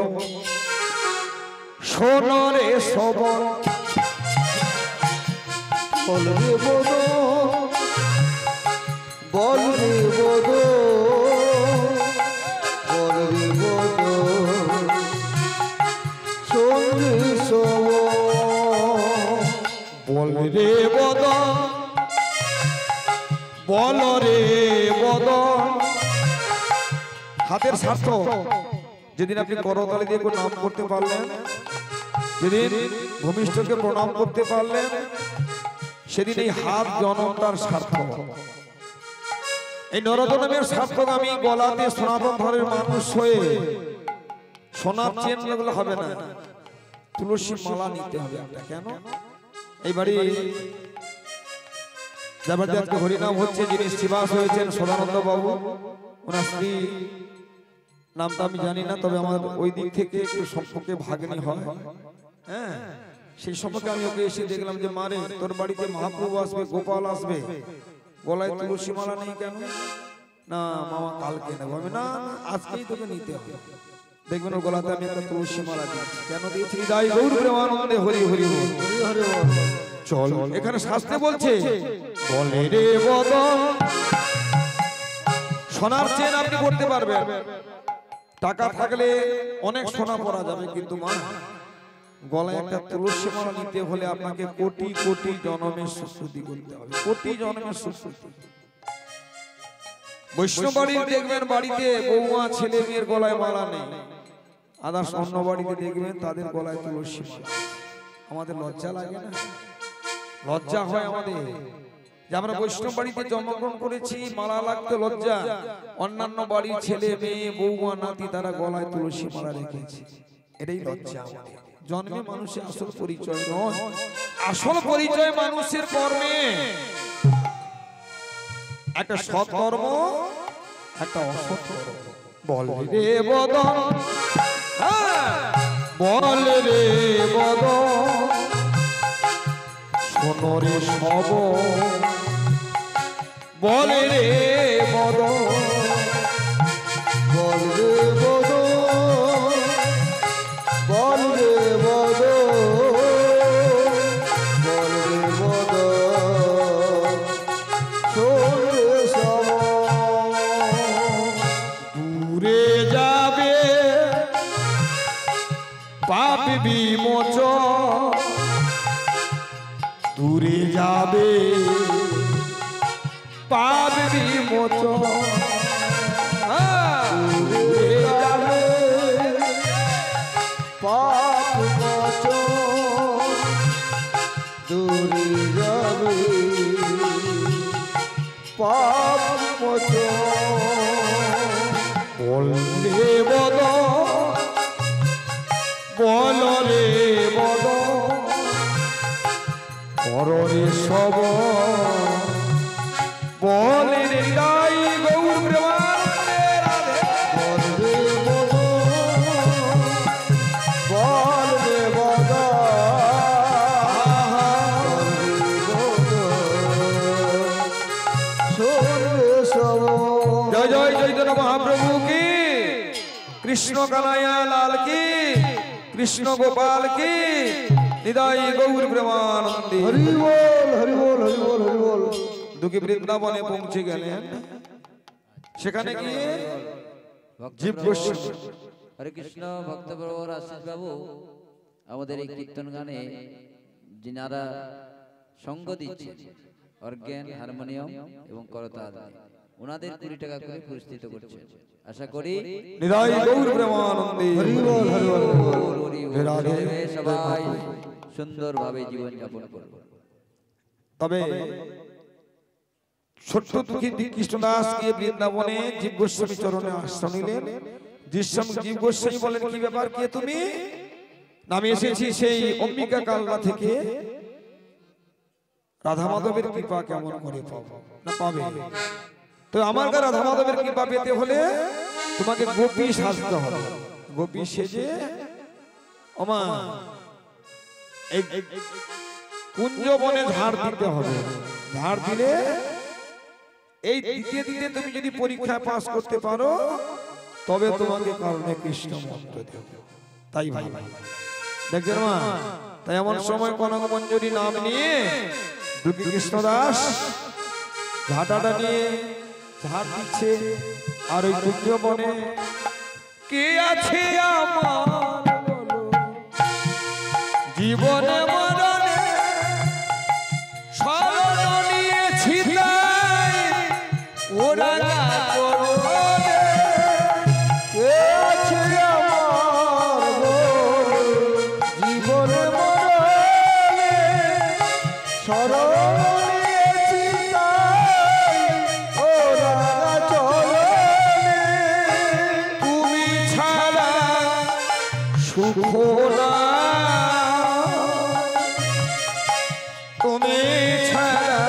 শোন রে সবন, বলে রে বদন, বল রে বদ বল রে বদ সঙ্গে সব বল রে বদ বল রে বদ হাতের স্বার্থ যেদিন আপনি করতালি দিয়ে কোনো নাম করতে পারলেন, যেদিন ভূমিষ্ঠকে প্রণাম করতে পারলেন, সেদিন এই হাত জনতার সার্থক। এই নরজনমের সার্থক। আমি গলাতে সনাতন ধর্মের মানুষ হয়ে সোনার চেন এগুলো হবে না, তুলসী মালা নিতে হবে একটা। কেন? এই বাড়ি যাবার আজকে হরিনাম হচ্ছে, যিনি শ্রীবাস হয়েছেন সদানন্দ বাবু, ওনার স্ত্রী নামটা আমি জানি না, তবে আমার ওই দিক থেকে একটু সম্পর্কে ভাগ্নি হয়। হ্যাঁ, সেই সম্পর্কে আমি ওকে এসে দেখলাম যে মারে তোর বাড়িতে মহাপ্রভু আসবে, গোপাল আসবে, গলায় তুলসী মালা নেই কেন? না মামা কালকে নেবো। আমি না আজকেই তোকে নিতে হবে। দেখবেন ওর গলাতে আমি একটা তুলসী মালা দিয়েছি। কেন দিয়েছি? হৃদয় গৌর প্রেমানন্দে হরি হরি হরি হরি বল চল। এখানে শাস্ত্রে বলছে বলে রে বদন, সোনার চেন আপনি করতে পারবেন, টাকা থাকলে অনেক সোনা পরা যাবে, কিন্তু মা গলায় একটা তুলসী মালা নিতে হলে আপনাকে কোটি কোটি জন্মের সুশ্রুতি করতে হবে, কোটি জন্মের সুশ্রুতি। বৈষ্ণব বাড়ি দেখবেন বাড়িতে বৌমা ছেলে মেয়ের গলায় মালা নেই, আদার্স অন্য বাড়িতে দেখবেন তাদের গলায় তুলসী মালা। আমাদের লজ্জা লাগে না? লজ্জা হয় আমাদের যে আমরা বৈষ্ণব বাড়িতে জন্মগ্রহণ করেছি, মালা লাগতো লজ্জা। অন্যান্য বাড়ির ছেলে মেয়ে বৌমা নাতি তারা গলায় তুলসী মালা রেখেছে, এটাই লজ্জা আমাদের। জন্মে মানুষের আসল পরিচয় নয়, আসল পরিচয় মানুষের কর্মে। একটা সৎ কর্ম, একটা অসৎ কর্ম। বল রে বদন, বল রে বদন শোনো রে সব, বল রে বদন বল রে বদ বল রে বদ বল রে বদ সঙ্গে সব দূরে যাবে পাপ বিমোচন, দূরে যাবে পাপ বিমোচন, দূরে যাবে পাপ মোচন দূরে যাবে পাপ মোচন বল রে বদ বল রে বদ কর রে সব, বল রে হৃদয় গৌর প্রেমানন্দে রাধে। বল রে বদ বল রে বদ বল রে বদ সঙ্গে সব জয় জয় চৈতন্য মহাপ্রভু কি, কৃষ্ণ কানাইয়া লাল কি, কৃষ্ণ গোপাল কি, হৃদয় গৌর প্রেমানন্দে। হরি বল হরি বল হরি বল হরি বল দুঃখী বৃন্দাবনে পৌঁছে গেলেন, সেখানে গিয়ে জীব গোস্বামী হরে কৃষ্ণ ভক্তপ্রবর আশিস বাবু আমাদের এই কীর্তন গানে যিনারা সঙ্গ দিচ্ছেন, অর্গ্যান, হারমোনিয়াম এবং করতাল, ওনাদের 20 টাকা করে পুরস্কৃত করছেন। আশা করি হৃদয় গৌর প্রেমানন্দে হরি বল হরি বল হরি বল হরি বল, রাধে সবাই সুন্দরভাবে জীবন যাপন করব। তবে ছোট্ট দুঃখী কৃষ্ণদাস গিয়ে বৃন্দাবনে জীব গোস্বামী চরণে আশ্রয় নিলেন। জীব গোস্বামী বলেন, কি ব্যাপার, কে তুমি? আমি এসেছি সেই অম্বিকা কালনা থেকে, রাধা মাধবের কৃপা কেমন করে পাবো? না পাবে তো আমার কাছে রাধা মাধবের কৃপা পেতে হলে তোমাকে গোপী সাজতে হবে। গোপী সেজে ওমা এই কুঞ্জবনে ঝাড় দিতে হবে। ঝাড় দিলে এই দিতে দিতে তুমি যদি পরীক্ষা পাস করতে পারো তবে তোমাকে কারণে কৃষ্ণ মন্ত্র দেব। তাই ভাই দেখছেন মা, তাই এমন সময় কনক মঞ্জুরি নাম নিয়ে দুঃখী কৃষ্ণদাস ঘাটাটা নিয়ে ঝাড় দিচ্ছে আর ওই কুঞ্জ বনে কে আছে আমার বলো? জীবনে মরণে শরণ নিয়েছি তাই ওরা করবে। কে আছে আমার গো জীবনে মরণে শরণ নিয়েছি তাই ওরা চরণে। তুমি ছাড়া সুখ না, তুমি ছাড়া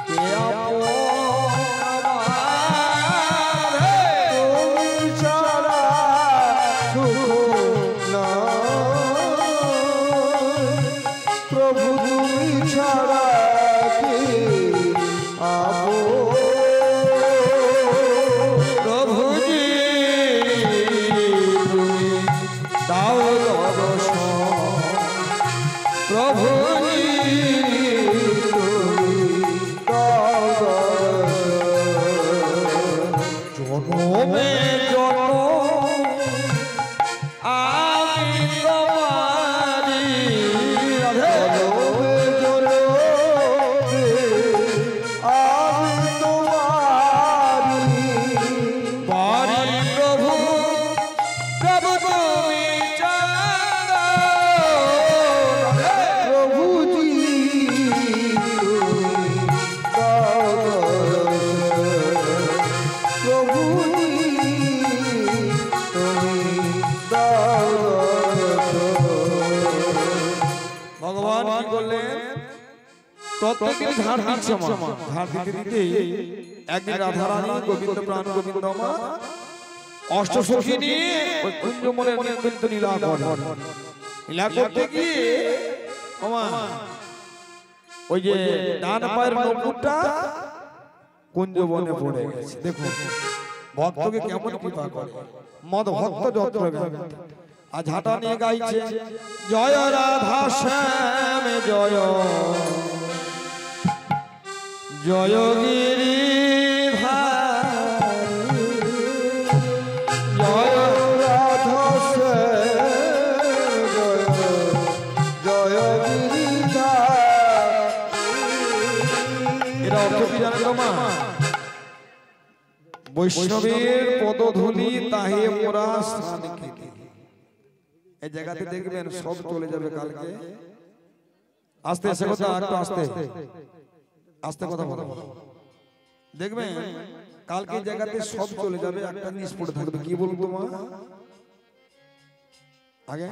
কে আপন আমার? তুমি ছাড়া সুখ নাই, প্রভু তুমি ছাড়া কে আপন? প্রভুজি তুমি দাও দর্শন, প্রভুজি জনমে জনম আমি তোমারি রাধে। বারি প্রভু প্রভু তুমি চাঁদা ভগবান কি করলেন? প্রত্যেকদিন ঝাড় দিচ্ছে মা, ঝাড় দিতে দিতে একদিন রাধারানী গোবিন্দ প্রাণ গোবিন্দ মা অষ্টসখী নিয়ে ওই কুঞ্জমনের নিত্যন্ত লীলা করে। লীলা করতে গিয়ে ওমা ওই যে ডান পায়ের নপুরটা কুঞ্জবনে পড়ে গেছে। দেখুন ভক্তকে কেমন কৃপা করে, মদ ভক্ত যত্র গান আর ঝাঁটা নিয়ে গাইছে জয় রাধা শ্যাম জয় জয় গিরিধারী জয় রাধা জয় জয় গিরিধারী। এরা অর্থ কি জানেন গো মা? বৈষ্ণবের পদধূলি তাহে মোরা স্থান খেতে। এই জায়গাতে দেখবেন সব চলে যাবে কালকে। আস্তে আস্তে কথা, একটু আস্তে আস্তে কথা বলো। দেখবেন কালকে জায়গাতে সব চলে যাবে, একটা জিনিস পড়ে থাকবে। কি বলবো মা? আগে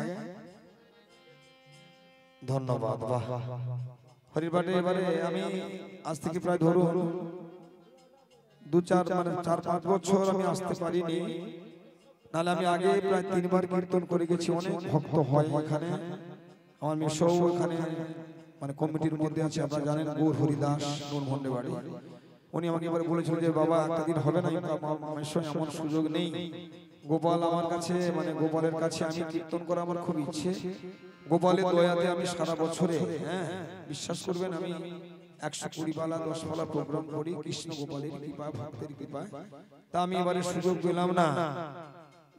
ধন্যবাদ। বাহ হরিবাটে এবারে আমি আজ থেকে প্রায় ধরুন 4-5 বছর আমি আসতে পারিনি, নাহলে আমি আগে প্রায় 3 বার কীর্তন করে গেছি। অনেক ভক্ত হয় এখানে, আমার মেশো এখানে মানে কমিটির মধ্যে আছে, আপনারা জানেন গৌর হরিদাস নুরভন্ডে বাড়ি। উনি আমাকে এবারে বলেছিল যে বাবা একটা দিন হবে না, আমার মেশো এমন সুযোগ নেই। গোপাল আমার কাছে মানে গোপালের কাছে আমি কীর্তন করা আমার খুব ইচ্ছে। গোপালের দয়াতে আমি সারা বছরে বিশ্বাস করবেন আমি 120 পালা 10 পালা প্রোগ্রাম করি কৃষ্ণ গোপালের কৃপা ভক্তের কৃপা। তা আমি এবারে সুযোগ পেলাম না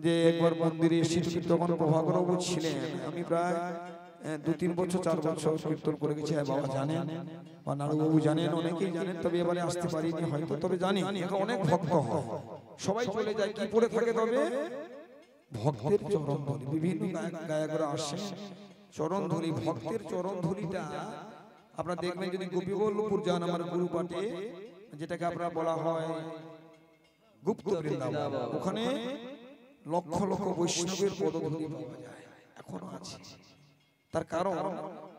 যে একবার মন্দিরে এসে তখন প্রভাকরবাবু ছিলেন। আমি প্রায় 2-3 বছর 4 বছর কীর্তন করে গেছি। বাবা জানেন বা নাড়ুবাবু জানেন, অনেকেই জানেন, তবে এবারে আসতে পারিনি হয়তো। তবে জানি অনেক ভক্ত হয়, সবাই চলে যায়, কি পড়ে থাকে তবে ভক্তের চরণ ধরি। বিভিন্ন গায়করা আসেন চরণ ধরি, ভক্তের চরণ ধরিটা আপনারা দেখবেন যদি গোপীবল্লভপুর যান আমার গুরু পাটে, যেটাকে আপনারা বলা হয় গুপ্ত বৃন্দাবন, ওখানে লক্ষ লক্ষ বৈষ্ণবের পদধূলি পাওয়া যায়, এখনো আছে। তার কারণ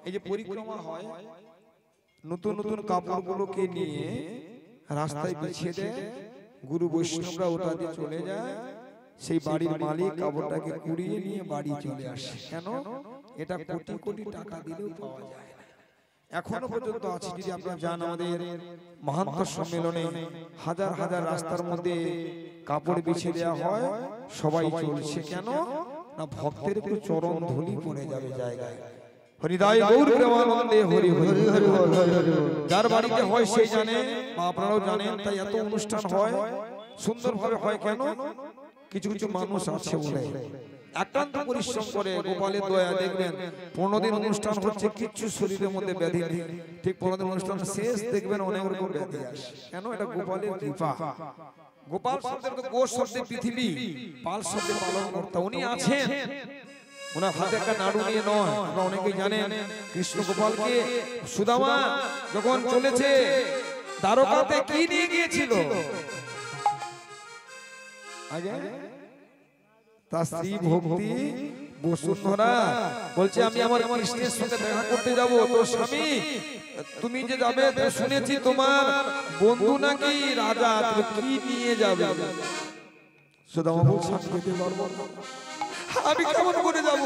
এই যে পরিক্রমা হয়, নতুন নতুন কাপড়গুলোকে নিয়ে রাস্তায় বিছিয়ে দেয়, গুরু বৈষ্ণবরা ওটা দিয়ে চলে যায়, সেই বাড়ির মালিক কাপড়টাকে কুড়িয়ে নিয়ে বাড়ি চলে আসে। কেন? এটা কোটি কোটি টাকা দিলেও পাওয়া যায় না, এখনো পর্যন্ত আছে। যদি আপনারা যান আমাদের মহান্ত সম্মেলনে হাজার হাজার রাস্তার মধ্যে কাপড় বিছিয়ে দেওয়া হয়, সবাই চলছে। কেন না? ভক্তের একটু চরণ ধুলি পড়ে যাবে জায়গায়। হরিদায় গৌর প্রেমানন্দে হরি হরি হরি হরি। যার বাড়িতে হয় সেই জানে, বা আপনারাও জানেন, তাই এত অনুষ্ঠান হয় সুন্দরভাবে হয় কেন? কিছু কিছু মানুষ আছে বলে একান্ত পরিশ্রম করে। গোপালের দয়া দেখবেন 15 দিন অনুষ্ঠান হচ্ছে, কিচ্ছু শরীরের মধ্যে ব্যাধি নেই। ঠিক 15 দিন অনুষ্ঠান শেষ দেখবেন অনেক রকম ব্যাধি আসে। কেন? এটা গোপালের কৃপা। গোপাল শব্দের তো গো শব্দে পৃথিবী, পাল শব্দে পালন কর্তা। উনি আছেন, ওনার হাতে একটা নাড়ু নিয়ে নয়। আমরা অনেকেই জানেন কৃষ্ণ গোপালকে সুদামা যখন চলেছে দ্বারকাতে কি নিয়ে গিয়েছিল? আগে তার স্ত্রী ভক্তি বসুন্ধরা বলছে, আমি আমার কৃষ্ণের সঙ্গে দেখা করতে যাব। তো স্বামী, তুমি যে যাবে শুনেছি তোমার বন্ধু নাকি রাজা, তুমি কি নিয়ে যাবে? সুদামা বলছে, আমি কেমন করে যাব?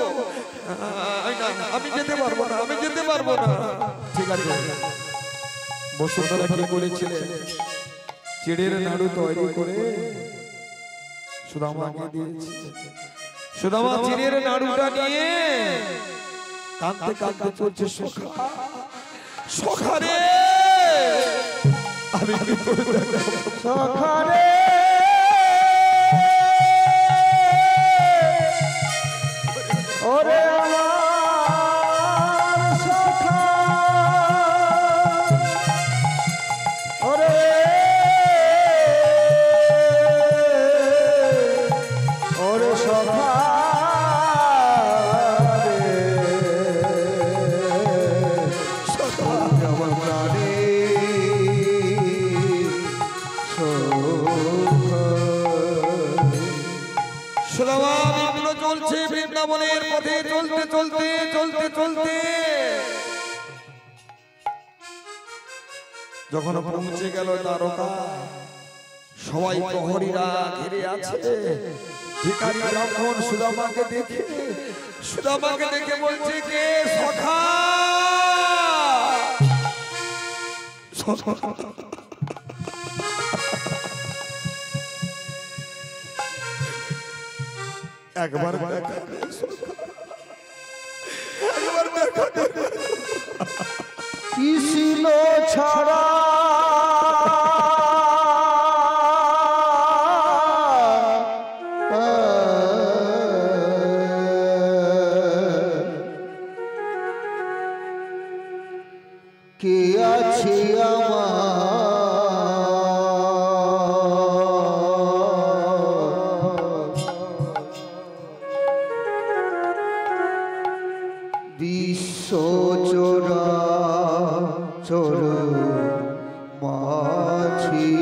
আমি যেতে পারবো না, আমি যেতে পারবো না। ঠিক আছে, বসুন্ধরা কি করেছিলেন? চিড়ের নাড়ু তৈরি করে সুদামাকে দিয়েছে। সুদামা চিড়ের নাড়ুটা নিয়ে কাঁদতে কাঁদতে চলছে, সখা সখা রে, আমি কি করে দেখাবো? সখা রে, ওরে আমার সখা, ওরে ওরে সখা রে, সখা আমার প্রাণে সুদামা বিপ্লব চলছে বৃন্দাবনের পথে, চলতে চলতে চলতে চলতে যখন পৌঁছে গেল দ্বারকা, সবাই প্রহরীরা ঘিরে আছে। ভিখারি ব্রাহ্মণ সুদামাকে দেখে বলছে, কে? সখা। একবার কি ছিল ছাড়া কে আছে বিশ্বজোড়া চর মাঝি,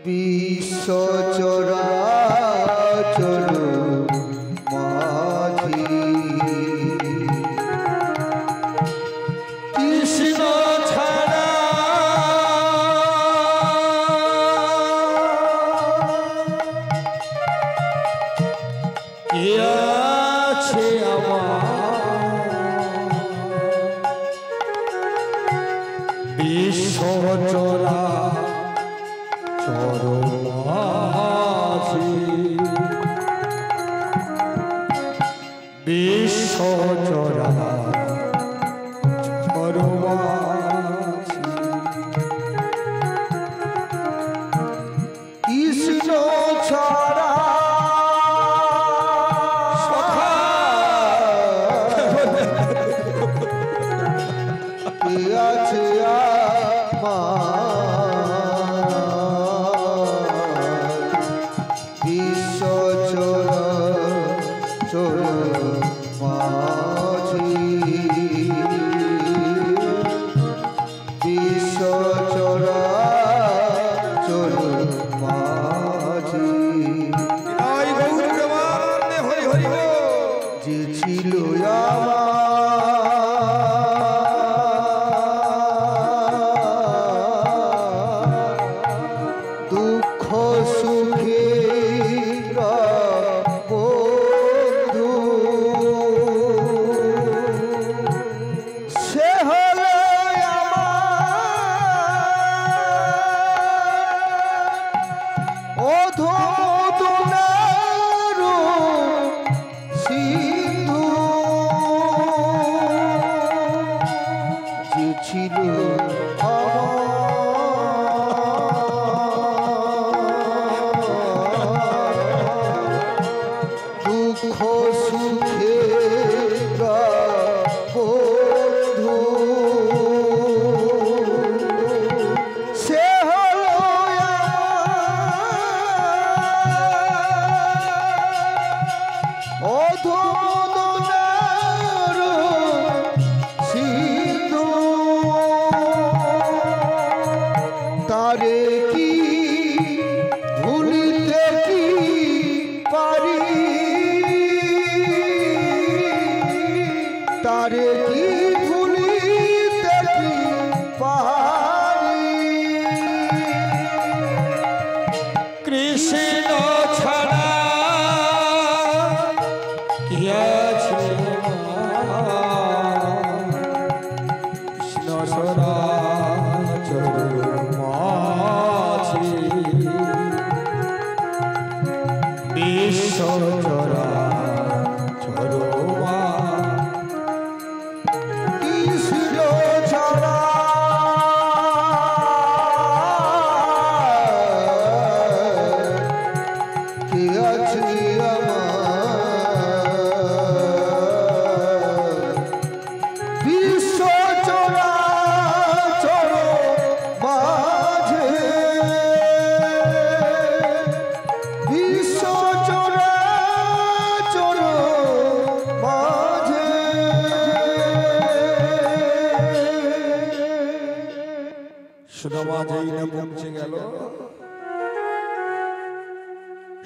বিশ্বজোড়া চর মাঝি, কৃষ্ণ ছাড়া কে আছে আমার? বিশ্বজোড়া চর মাঝি, বিশ্বজোড়া চর মাঝি, কৃষ্ণ ছাড়া আছে বিশ্বজোড়া চর মাঝি, বিশ্বজোড়া চর মাঝি, যে ছিল দুঃখ সুখে বন্ধু, সে হলো আমার সুদামা যেই না পৌঁছে গেল,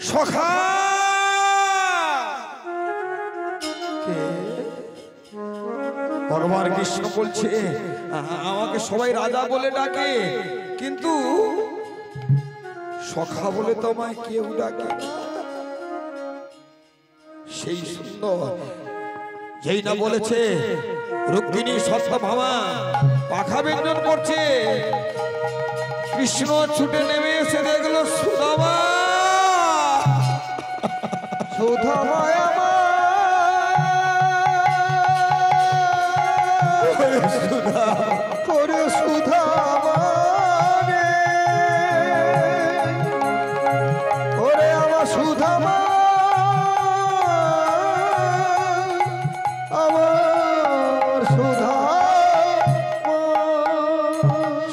সখা ভগবান কৃষ্ণ বলছে আমাকে সবাই রাজা বলে ডাকে, কিন্তু সখা বলে তো আমায় কেউ ডাকে না। সেই সুন্দর যেই না বলেছে রুক্মিণী সত্যভামা পাখা ব্যঞ্জন করছে, কৃষ্ণ ছুটে নেমে এসে দেখলো সুদামা। সুদামা করে সুদামা রে, ওরে আমার সুদামা, আমার সুদামা,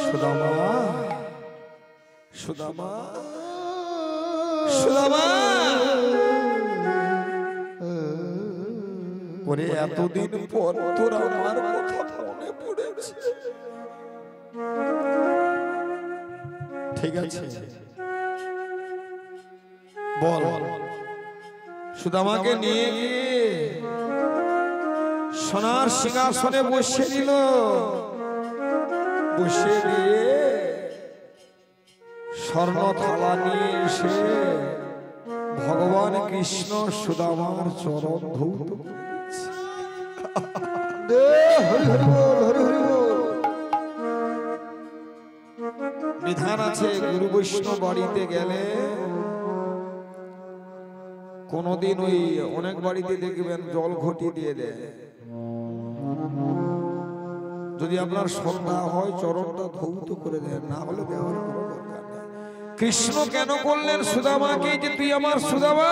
সুদামা, সুদামা, ওরে এতদিন পর তোর আমার কথা মনে পড়েছে। ঠিক আছে বল। সুদামাকে নিয়ে গিয়ে সোনার সিংহাসনে বসে দিল, বসে দিয়ে স্বর্ণ থালা নিয়ে এসে ভগবান কৃষ্ণ সুদামার চরণ ধৌত হরি হরি বল, হরি হরি বল। বিধান আছে গুরু বৈষ্ণব বাড়িতে গেলে কোনদিন ওই অনেক বাড়িতে দেখবেন জল ঘটি দিয়ে দেয়। যদি আপনার শ্রদ্ধা হয় চরণটা ধৌত করে দেন, না হলে দেওয়ার কোনো দরকার নেই। কৃষ্ণ কেন করলেন সুদামাকে যে তুই আমার সুদামা,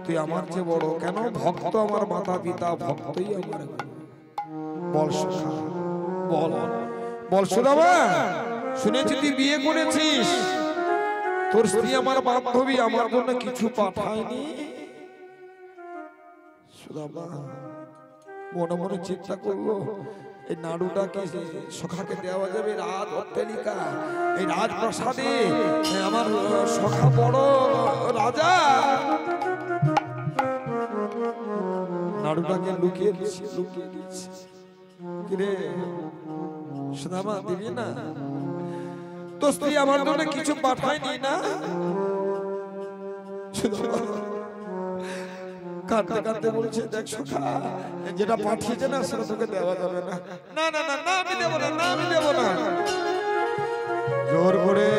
তুই আমার চেয়ে বড় কেন? ভক্ত আমার মাতা পিতা, ভক্তই আমার গুরু। বল সখা বল, বল সুদামা, শুনেছি তুই বিয়ে করেছিস, তোর স্ত্রী আমার বান্ধবী, আমার জন্য কিছু পাঠায়নি? সুদামা মনে মনে চিন্তা করলো এই নাড়ুটা কি সখাকে দেওয়া যাবে? রাজ অট্টালিকা, এই রাজপ্রাসাদে আমার সখা বড় রাজা, নাড়ুটাকে লুকিয়ে দিচ্ছি, লুকিয়ে দিচ্ছি। কিরে সুদামা দিবি না? তো স্ত্রী আমার জন্য কিছু পাঠায়নি না? কাঁদতে কাঁদতে বলছে দেখ সখা, যেটা পাঠিয়েছে না সেটা তোকে দেওয়া যাবে না। না না না না, আমি দেবো না, না আমি দেবো না। জোর করে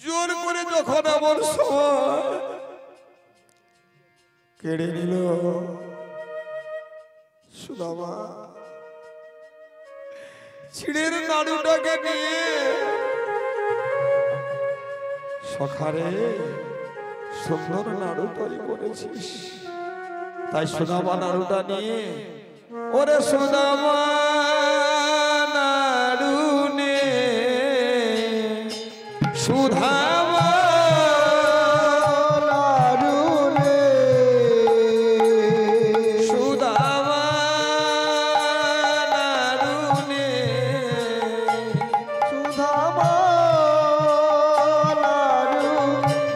জোর করে যখন আমার সময় কেড়ে নিল সুদামা, ছিড়ের নাড়ুটাকে নিয়ে সখারে সুন্দর নাড়ু তৈরি করেছিস, তাই সুদামা নাড়ুটা নিয়ে, ওরে সুদামা নাড়ু নে সুধামা নাড়ু নে, সুদামা নাড়ু নে, সুদামা নাড়ু নে।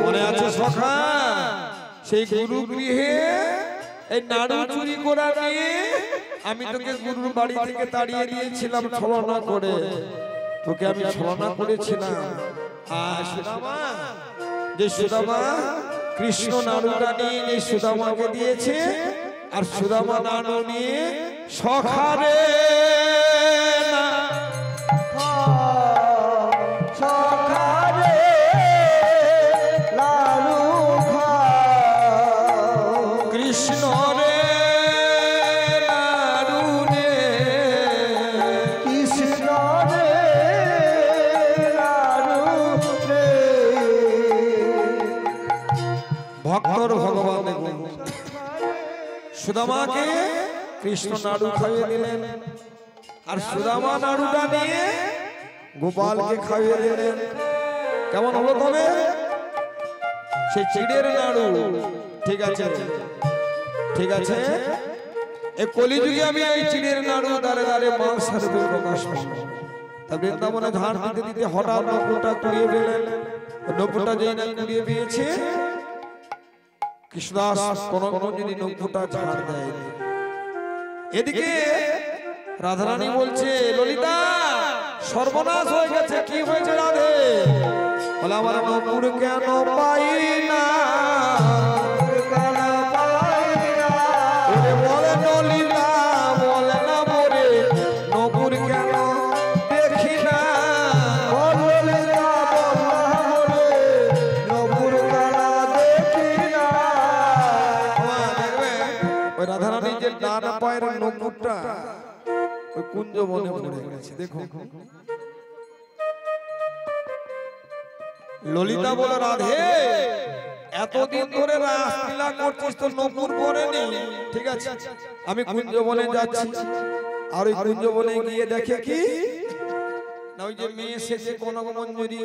মনে আছে সখা সেই গুরু গৃহে এই নাড়ু চুরি করা নিয়ে আমি তোকে গুরুর বাড়ি থেকে তাড়িয়ে দিয়েছিলাম ছলনা করে, তোকে আমি ছলনা করেছিলাম। আর সুদামা, যে সুদামা কৃষ্ণ নাড়ুটা নিয়ে এই সুদামাকে দিয়েছে, আর সুদামা নাড়ু নিয়ে সখারে না সখারে লাড়ু খাও, কৃষ্ণ রে নাড়ু নে, কৃষ্ণ রে লাড়ু রে। ভক্তর ভগবান দেখুন সুদামাকে কৃষ্ণ নাড়ু খাইয়ে দিলেন, আর সুদামা নাড়ুটা নিয়ে গোপালকে খাইয়ে দিলেন। কেমন হলো তবে সেই চিড়ের নাড়ু? ঠিক আছে ঠিক আছে, এই কলিযুগে আমি এই চিড়ের নাড়ু দাঁড়ে দাঁড়ে মার সাথে প্রকাশ পাবো। তা বৃন্দাবনে ধান দিতে দিতে হঠাৎ নপুরটা কুড়িয়ে পেলেন। নপুরটা যেই না কুড়িয়ে পেয়েছে, কৃষ্ণদাস কোনো যদি নপুরটা ঝাড় দেয়। এদিকে রাধারানী বলছে, ললিতা সর্বনাশ হয়ে গেছে। কি হয়েছে রাধে? বলে আমার নপুর কেন পাই না, বলে ললিতা বলে না বলে নপুর কেন দেখি না, ওই রাধারানীর যে ডান পায়ের নপুরটা ওই কুঞ্জ বনে পড়ে গেছে। দেখো ললিতা বলে, রাধে এতদিন ধরে রাসলীলা করছিস তো নপুর পড়েনি, ঠিক আছে আমি কুঞ্জ বনে যাচ্ছি। আর ওই কুঞ্জ বনে গিয়ে দেখে কি না, ওই যে মেয়ে সেজে কনক মঞ্জুরি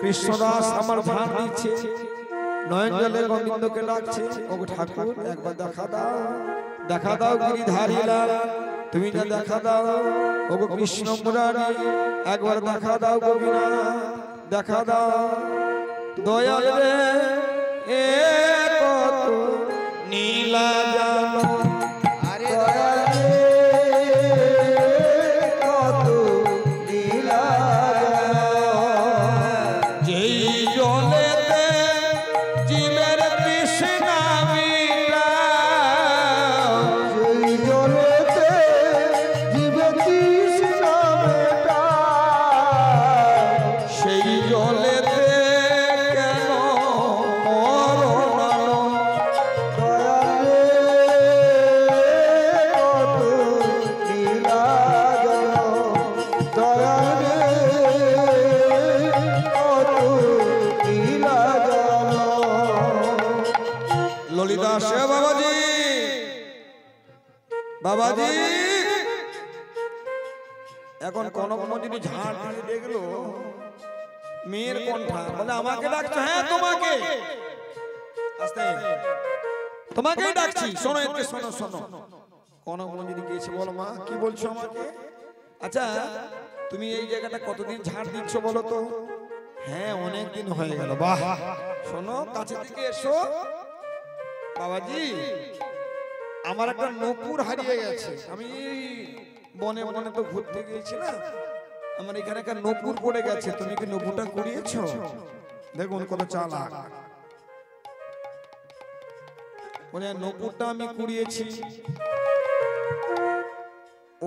কৃষ্ণদাস আমার ঝাড় দিচ্ছে, নয়ন জলে গোবিন্দকে ডাকছে, ওগো ঠাকুর একবার দেখা দাও, দেখা দাও গিরিধারী লাল, তুমি যা দেখা দাও। ওগো কৃষ্ণ মুরারি একবার দেখা দাও, গোপীনাথ দেখা দাও। দয়াল রে এ কত নীলা জানো, আরে দয়াল রে কত লীলা, যেই জলেতে জীবের তৃষ্ণা মিটাও, সেই জলেতে জীবে তৃষ্ণা মেটায়, সেই জলেতে কেন মরণালো, দয়াল রে কত লীলা জানো, দয়াল রে কত লীলা জানো। ললিতা সে বাবাজি, বাবাজি এখন কনক মঞ্জুরি ঝাড় দিয়ে দেখলো মেয়ের কণ্ঠা, বলে আমাকে ডাকছো? হ্যাঁ তোমাকে, আস্তে তোমাকেই ডাকছি, শোনো এতে শোনো শোনো। কনক মঞ্জুরি গিয়েছে, বলো মা কি বলছো আমাকে? আচ্ছা তুমি এই জায়গাটা কতদিন ঝাড় দিচ্ছ বলো তো? হ্যাঁ অনেক দিন হয়ে গেল। বাহ, শোনো কাছে থেকে এসো। বাবাজি আমার একটা নপুর হারিয়ে গেছে, আমি বনে বনে তো ঘুরতে গিয়েছি না, আমার এখানে একটা নপুর পড়ে গেছে, তুমি কি নপুরটা কুড়িয়েছো? দেখুন কত চালাক, বলে নপুরটা আমি কুড়িয়েছি,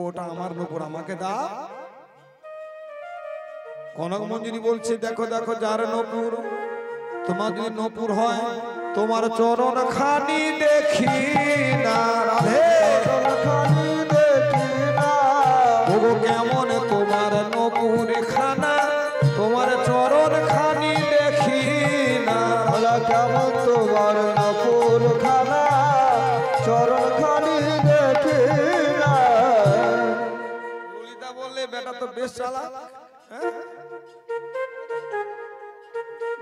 ওটা আমার নপুর, আমাকে দাও। কনক মঞ্জুরি বলছে, দেখো দেখো যার নপুর, তোমার যদি নপুর হয় তোমার চরণ খানি দেখি না, রাধে খানি দেখি না, ওগো কেমন তোমার নপুর খানা, তোমার চরণ খানি দেখি না, ভোলা কেমন তোমার নপুর খানা, চরণ খানি দেখি না। ললিতা বললে বেটা তো বেশ চালাক, হ্যাঁ?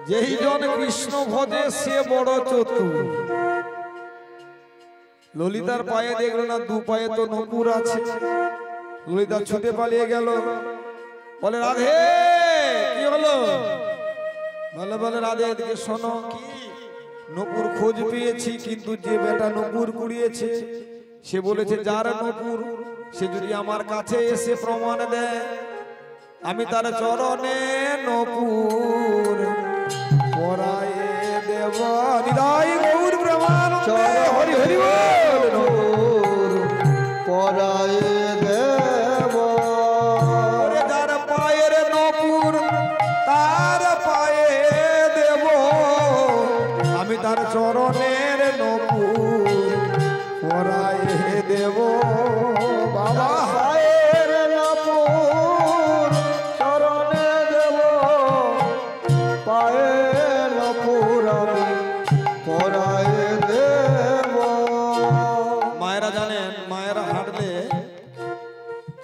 যেই জন কৃষ্ণ ভজে সে বড় চতুর। ললিতার পায়ে দেখলো না দু পায়ে তো নপুর আছে, ললিতা ছুটে পালিয়ে গেল, বলে রাধে কি হলো? বলে বলে রাধে এদিকে শোনো, কি নপুর খোঁজ পেয়েছি, কিন্তু যে বেটা নপুর কুড়িয়েছে সে বলেছে যার নপুর সে যদি আমার কাছে এসে প্রমাণ দেয় আমি তার চরণে নপুর পরায়ে দেব। হৃদয় গৌর প্রমাণ হরি হরি বল, নপুর পরায়ে দেব, ওরে যার পায়ের নপুর তার পায়ে দেব, আমি তার চরণের নপুর পরায়ে দেব। বাবা পায়ের নপুর চরণে দেব, পায়ের নপুর আমি পরায়ে দেব। মায়েরা জানেন, মায়েরা হাঁটলে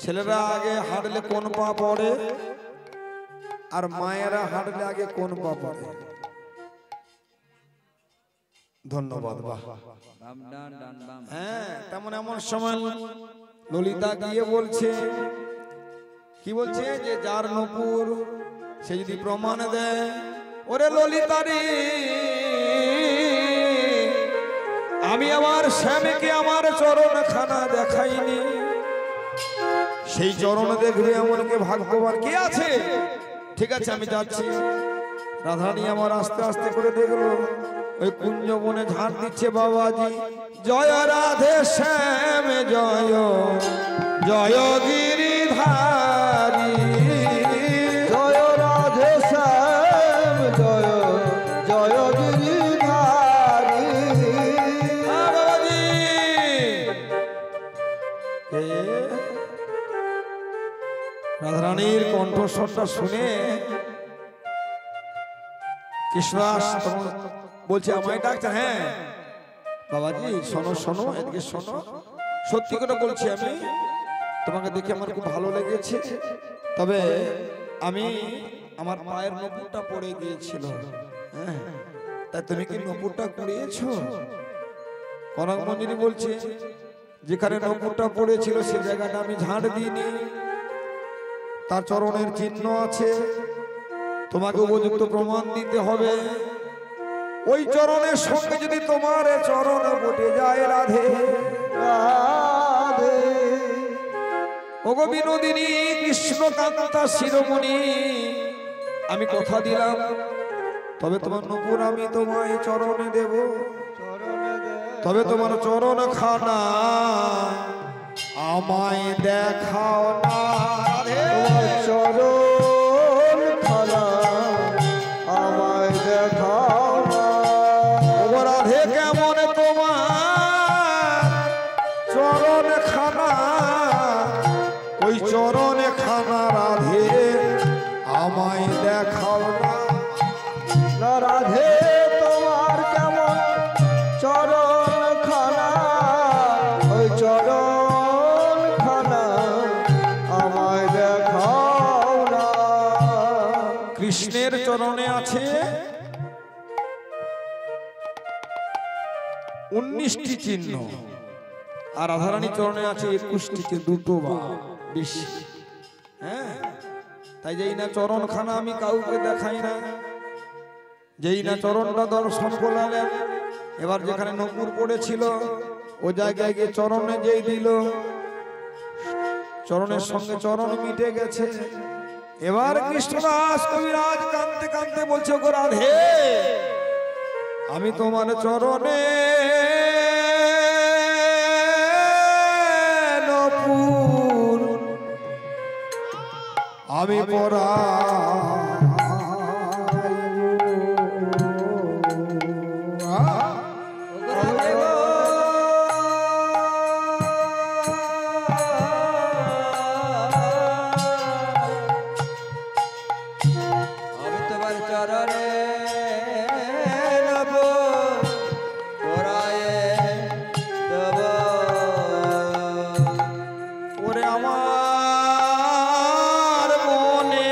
ছেলেরা আগে হাঁটলে কোন পা পড়ে, আর মায়েরা হাঁটলে আগে কোন পা পড়ে? ধন্যবাদ। বাহ, বাম ডান ডান বাম। হ্যাঁ, তেমন এমন সময় ললিতা গিয়ে বলছে, কি বলছে, যে যার নূপুর সে যদি প্রমাণ দেয়, ওরে ললিতা রে, আমি আমার স্বামীকে আমার চরণ খানা দেখাইনি, সেই চরণ দেখবে এমনকি ভাগ্যবান কে আছে। ঠিক আছে, আমি যাচ্ছি। রাধারানী আমার আস্তে আস্তে করে দেখলো ওই কুঞ্জ বনে ঝাড় দিচ্ছে বাবাজি। জয় রাধে শ্যাম জয় জয় গিরিধারী, জয় রাধে শ্যাম জয় জয় গিরিধারী। বাবাজি রাধারানীর কণ্ঠস্বরটা শুনে কৃষ্ণদাস বলছে, আমায় ডাকছে। হ্যাঁ বাবাজি, শোনো শোনো, এদিকে শোনো, সত্যি করে বলছি, আমি তোমাকে দেখে আমার খুব ভালো লেগেছে, তবে আমি আমার পায়ের নপুরটা পড়ে গিয়েছিল। হ্যাঁ, তাই তুমি কি নপুরটা কুড়িয়েছো? কনক মঞ্জুরি বলছে, যেখানে নপুরটা পড়েছিল সে জায়গাটা আমি ঝাড় দিইনি, তার চরণের চিহ্ন আছে, তোমাকে উপযুক্ত প্রমাণ দিতে হবে। ওই চরণের সঙ্গে যদি তোমার চরণ বটে যায় রাধে রাধে, ওগো বিনোদিনী কৃষ্ণকান্তা শিরোমণি, আমি কথা দিলাম, তবে তোমার নূপুর আমি তোমায় চরণে দেব, চরণে দে তবে তোমার চরণ খানা আমায় দেখাও না রে। চরণ খানা আমায় দেখাও না। ওগো রাধে, কেমন তোমার চরণ খানা, ওই চরণ খানা রাধে আমায় দেখাও না। না রাধে তোমার কেমন চরণ খানা, ওই চরণ খানা আমায় দেখাও না। কৃষ্ণের চরণে আছে 19টি চিহ্ন, আর রাধারানীর চরণে আছে 21টি চিহ্ন, দুটো বা বেশি। হ্যাঁ, তাই যেই না চরণ খানা আমি কাউকে দেখাই না, যেই না চরণটা দর্শন করলেন, এবার যেখানে নপুর পড়েছিল ও জায়গায় গিয়ে চরণে যেই দিল, চরণের সঙ্গে চরণ মিটে গেছে। এবার কৃষ্ণদাস কবিরাজ কাঁদতে কাঁদতে বলছে, গো রাধে, আমি তোমার চরণে নপুর আমি পরা আমি তোমার চরণে নব পরায়ে দেব। ওরে আমার মনে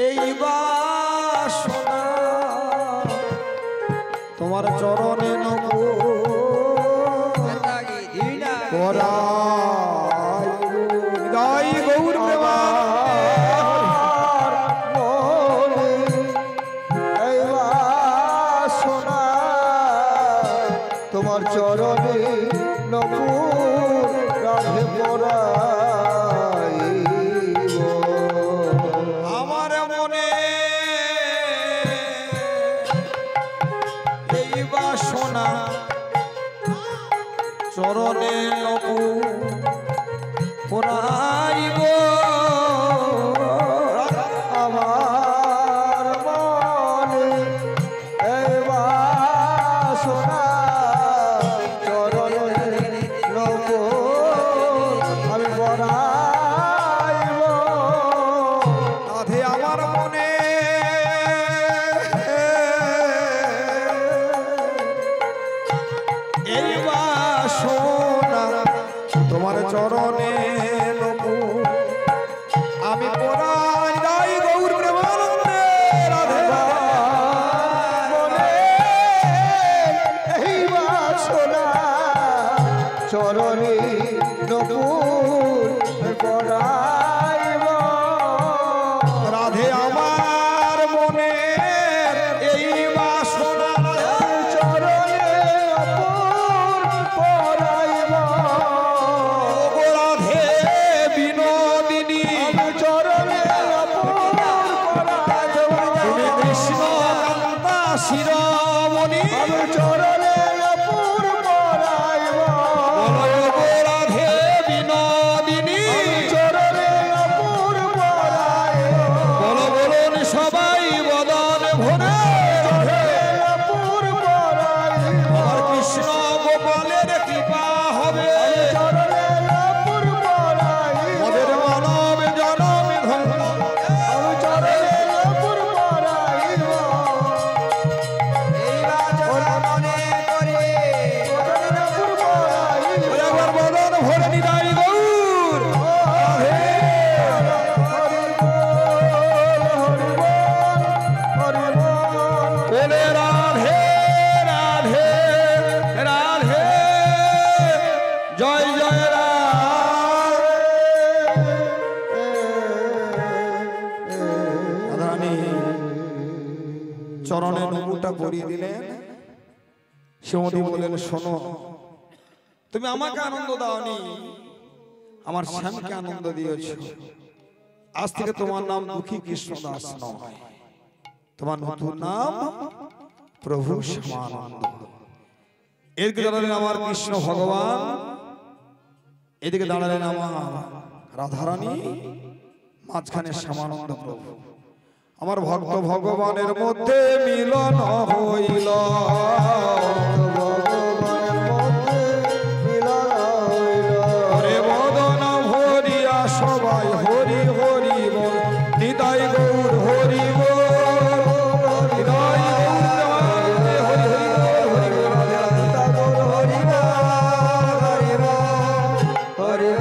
এই বাসনা, তোমার চরণে নব পরাই গৌর প্রেমা। মনে এই বাসনা, তোমার চরণে নপুর রাধে পরাইব। আমার মনে এই বাসনা, চরণে নবু পরাইব। আমার মনে এই বাসনা, চরণে নপুর আমি পরাইব। রাধে, আমার মনে এই বাসনা, চরণে নপুর পরাইব রাধে আমার মনে এই বাসনা চরণে নপুর পরাইব ওগো রাধে বিনোদিনী চরণে নপুর পরাইব তুমি কৃষ্ণ কান্তা শিরোমণি চরণে নপুর পরাইব বলো ওগো রাধে বিনোদিনী চরণে নপুর পরাইব বলো বলুন সবাই বদন ভরে নপুর পরাইব আমার কৃষ্ণ গোপালের কৃপা হবে চরণে নপুর পরাইব ওদের মানব জনম ধন্য চরণে নপুর পরাইব নপুর পরাইব একবার বদন ভরে নিতাই গৌর বলে রাধে রাধে রাধে জয় জয় রাধে চরণে নুপুরটা পরিয়ে দিলেন শ্রীমতী বলেন শোনো তুমি আমাকে আনন্দ দাওনি আমার স্বামীকে আনন্দ দিয়েছ আজ থেকে তোমার নাম দুঃখী কৃষ্ণদাস নয় তোমার নতুন নাম প্রভু শ্যামানন্দ এদিকে দাঁড়ালেন আমার কৃষ্ণ ভগবান এদিকে দাঁড়ালেন আমার রাধারানী মাঝখানে শ্যামানন্দ প্রভু আমার ভক্ত ভগবানের মধ্যে মিলন হইল হরে বদন ভরিয়া সবাই হরি হরি বল নিতাই গৌর হরি বল নিতাই গৌর হরি হরি বল হরি বল হরি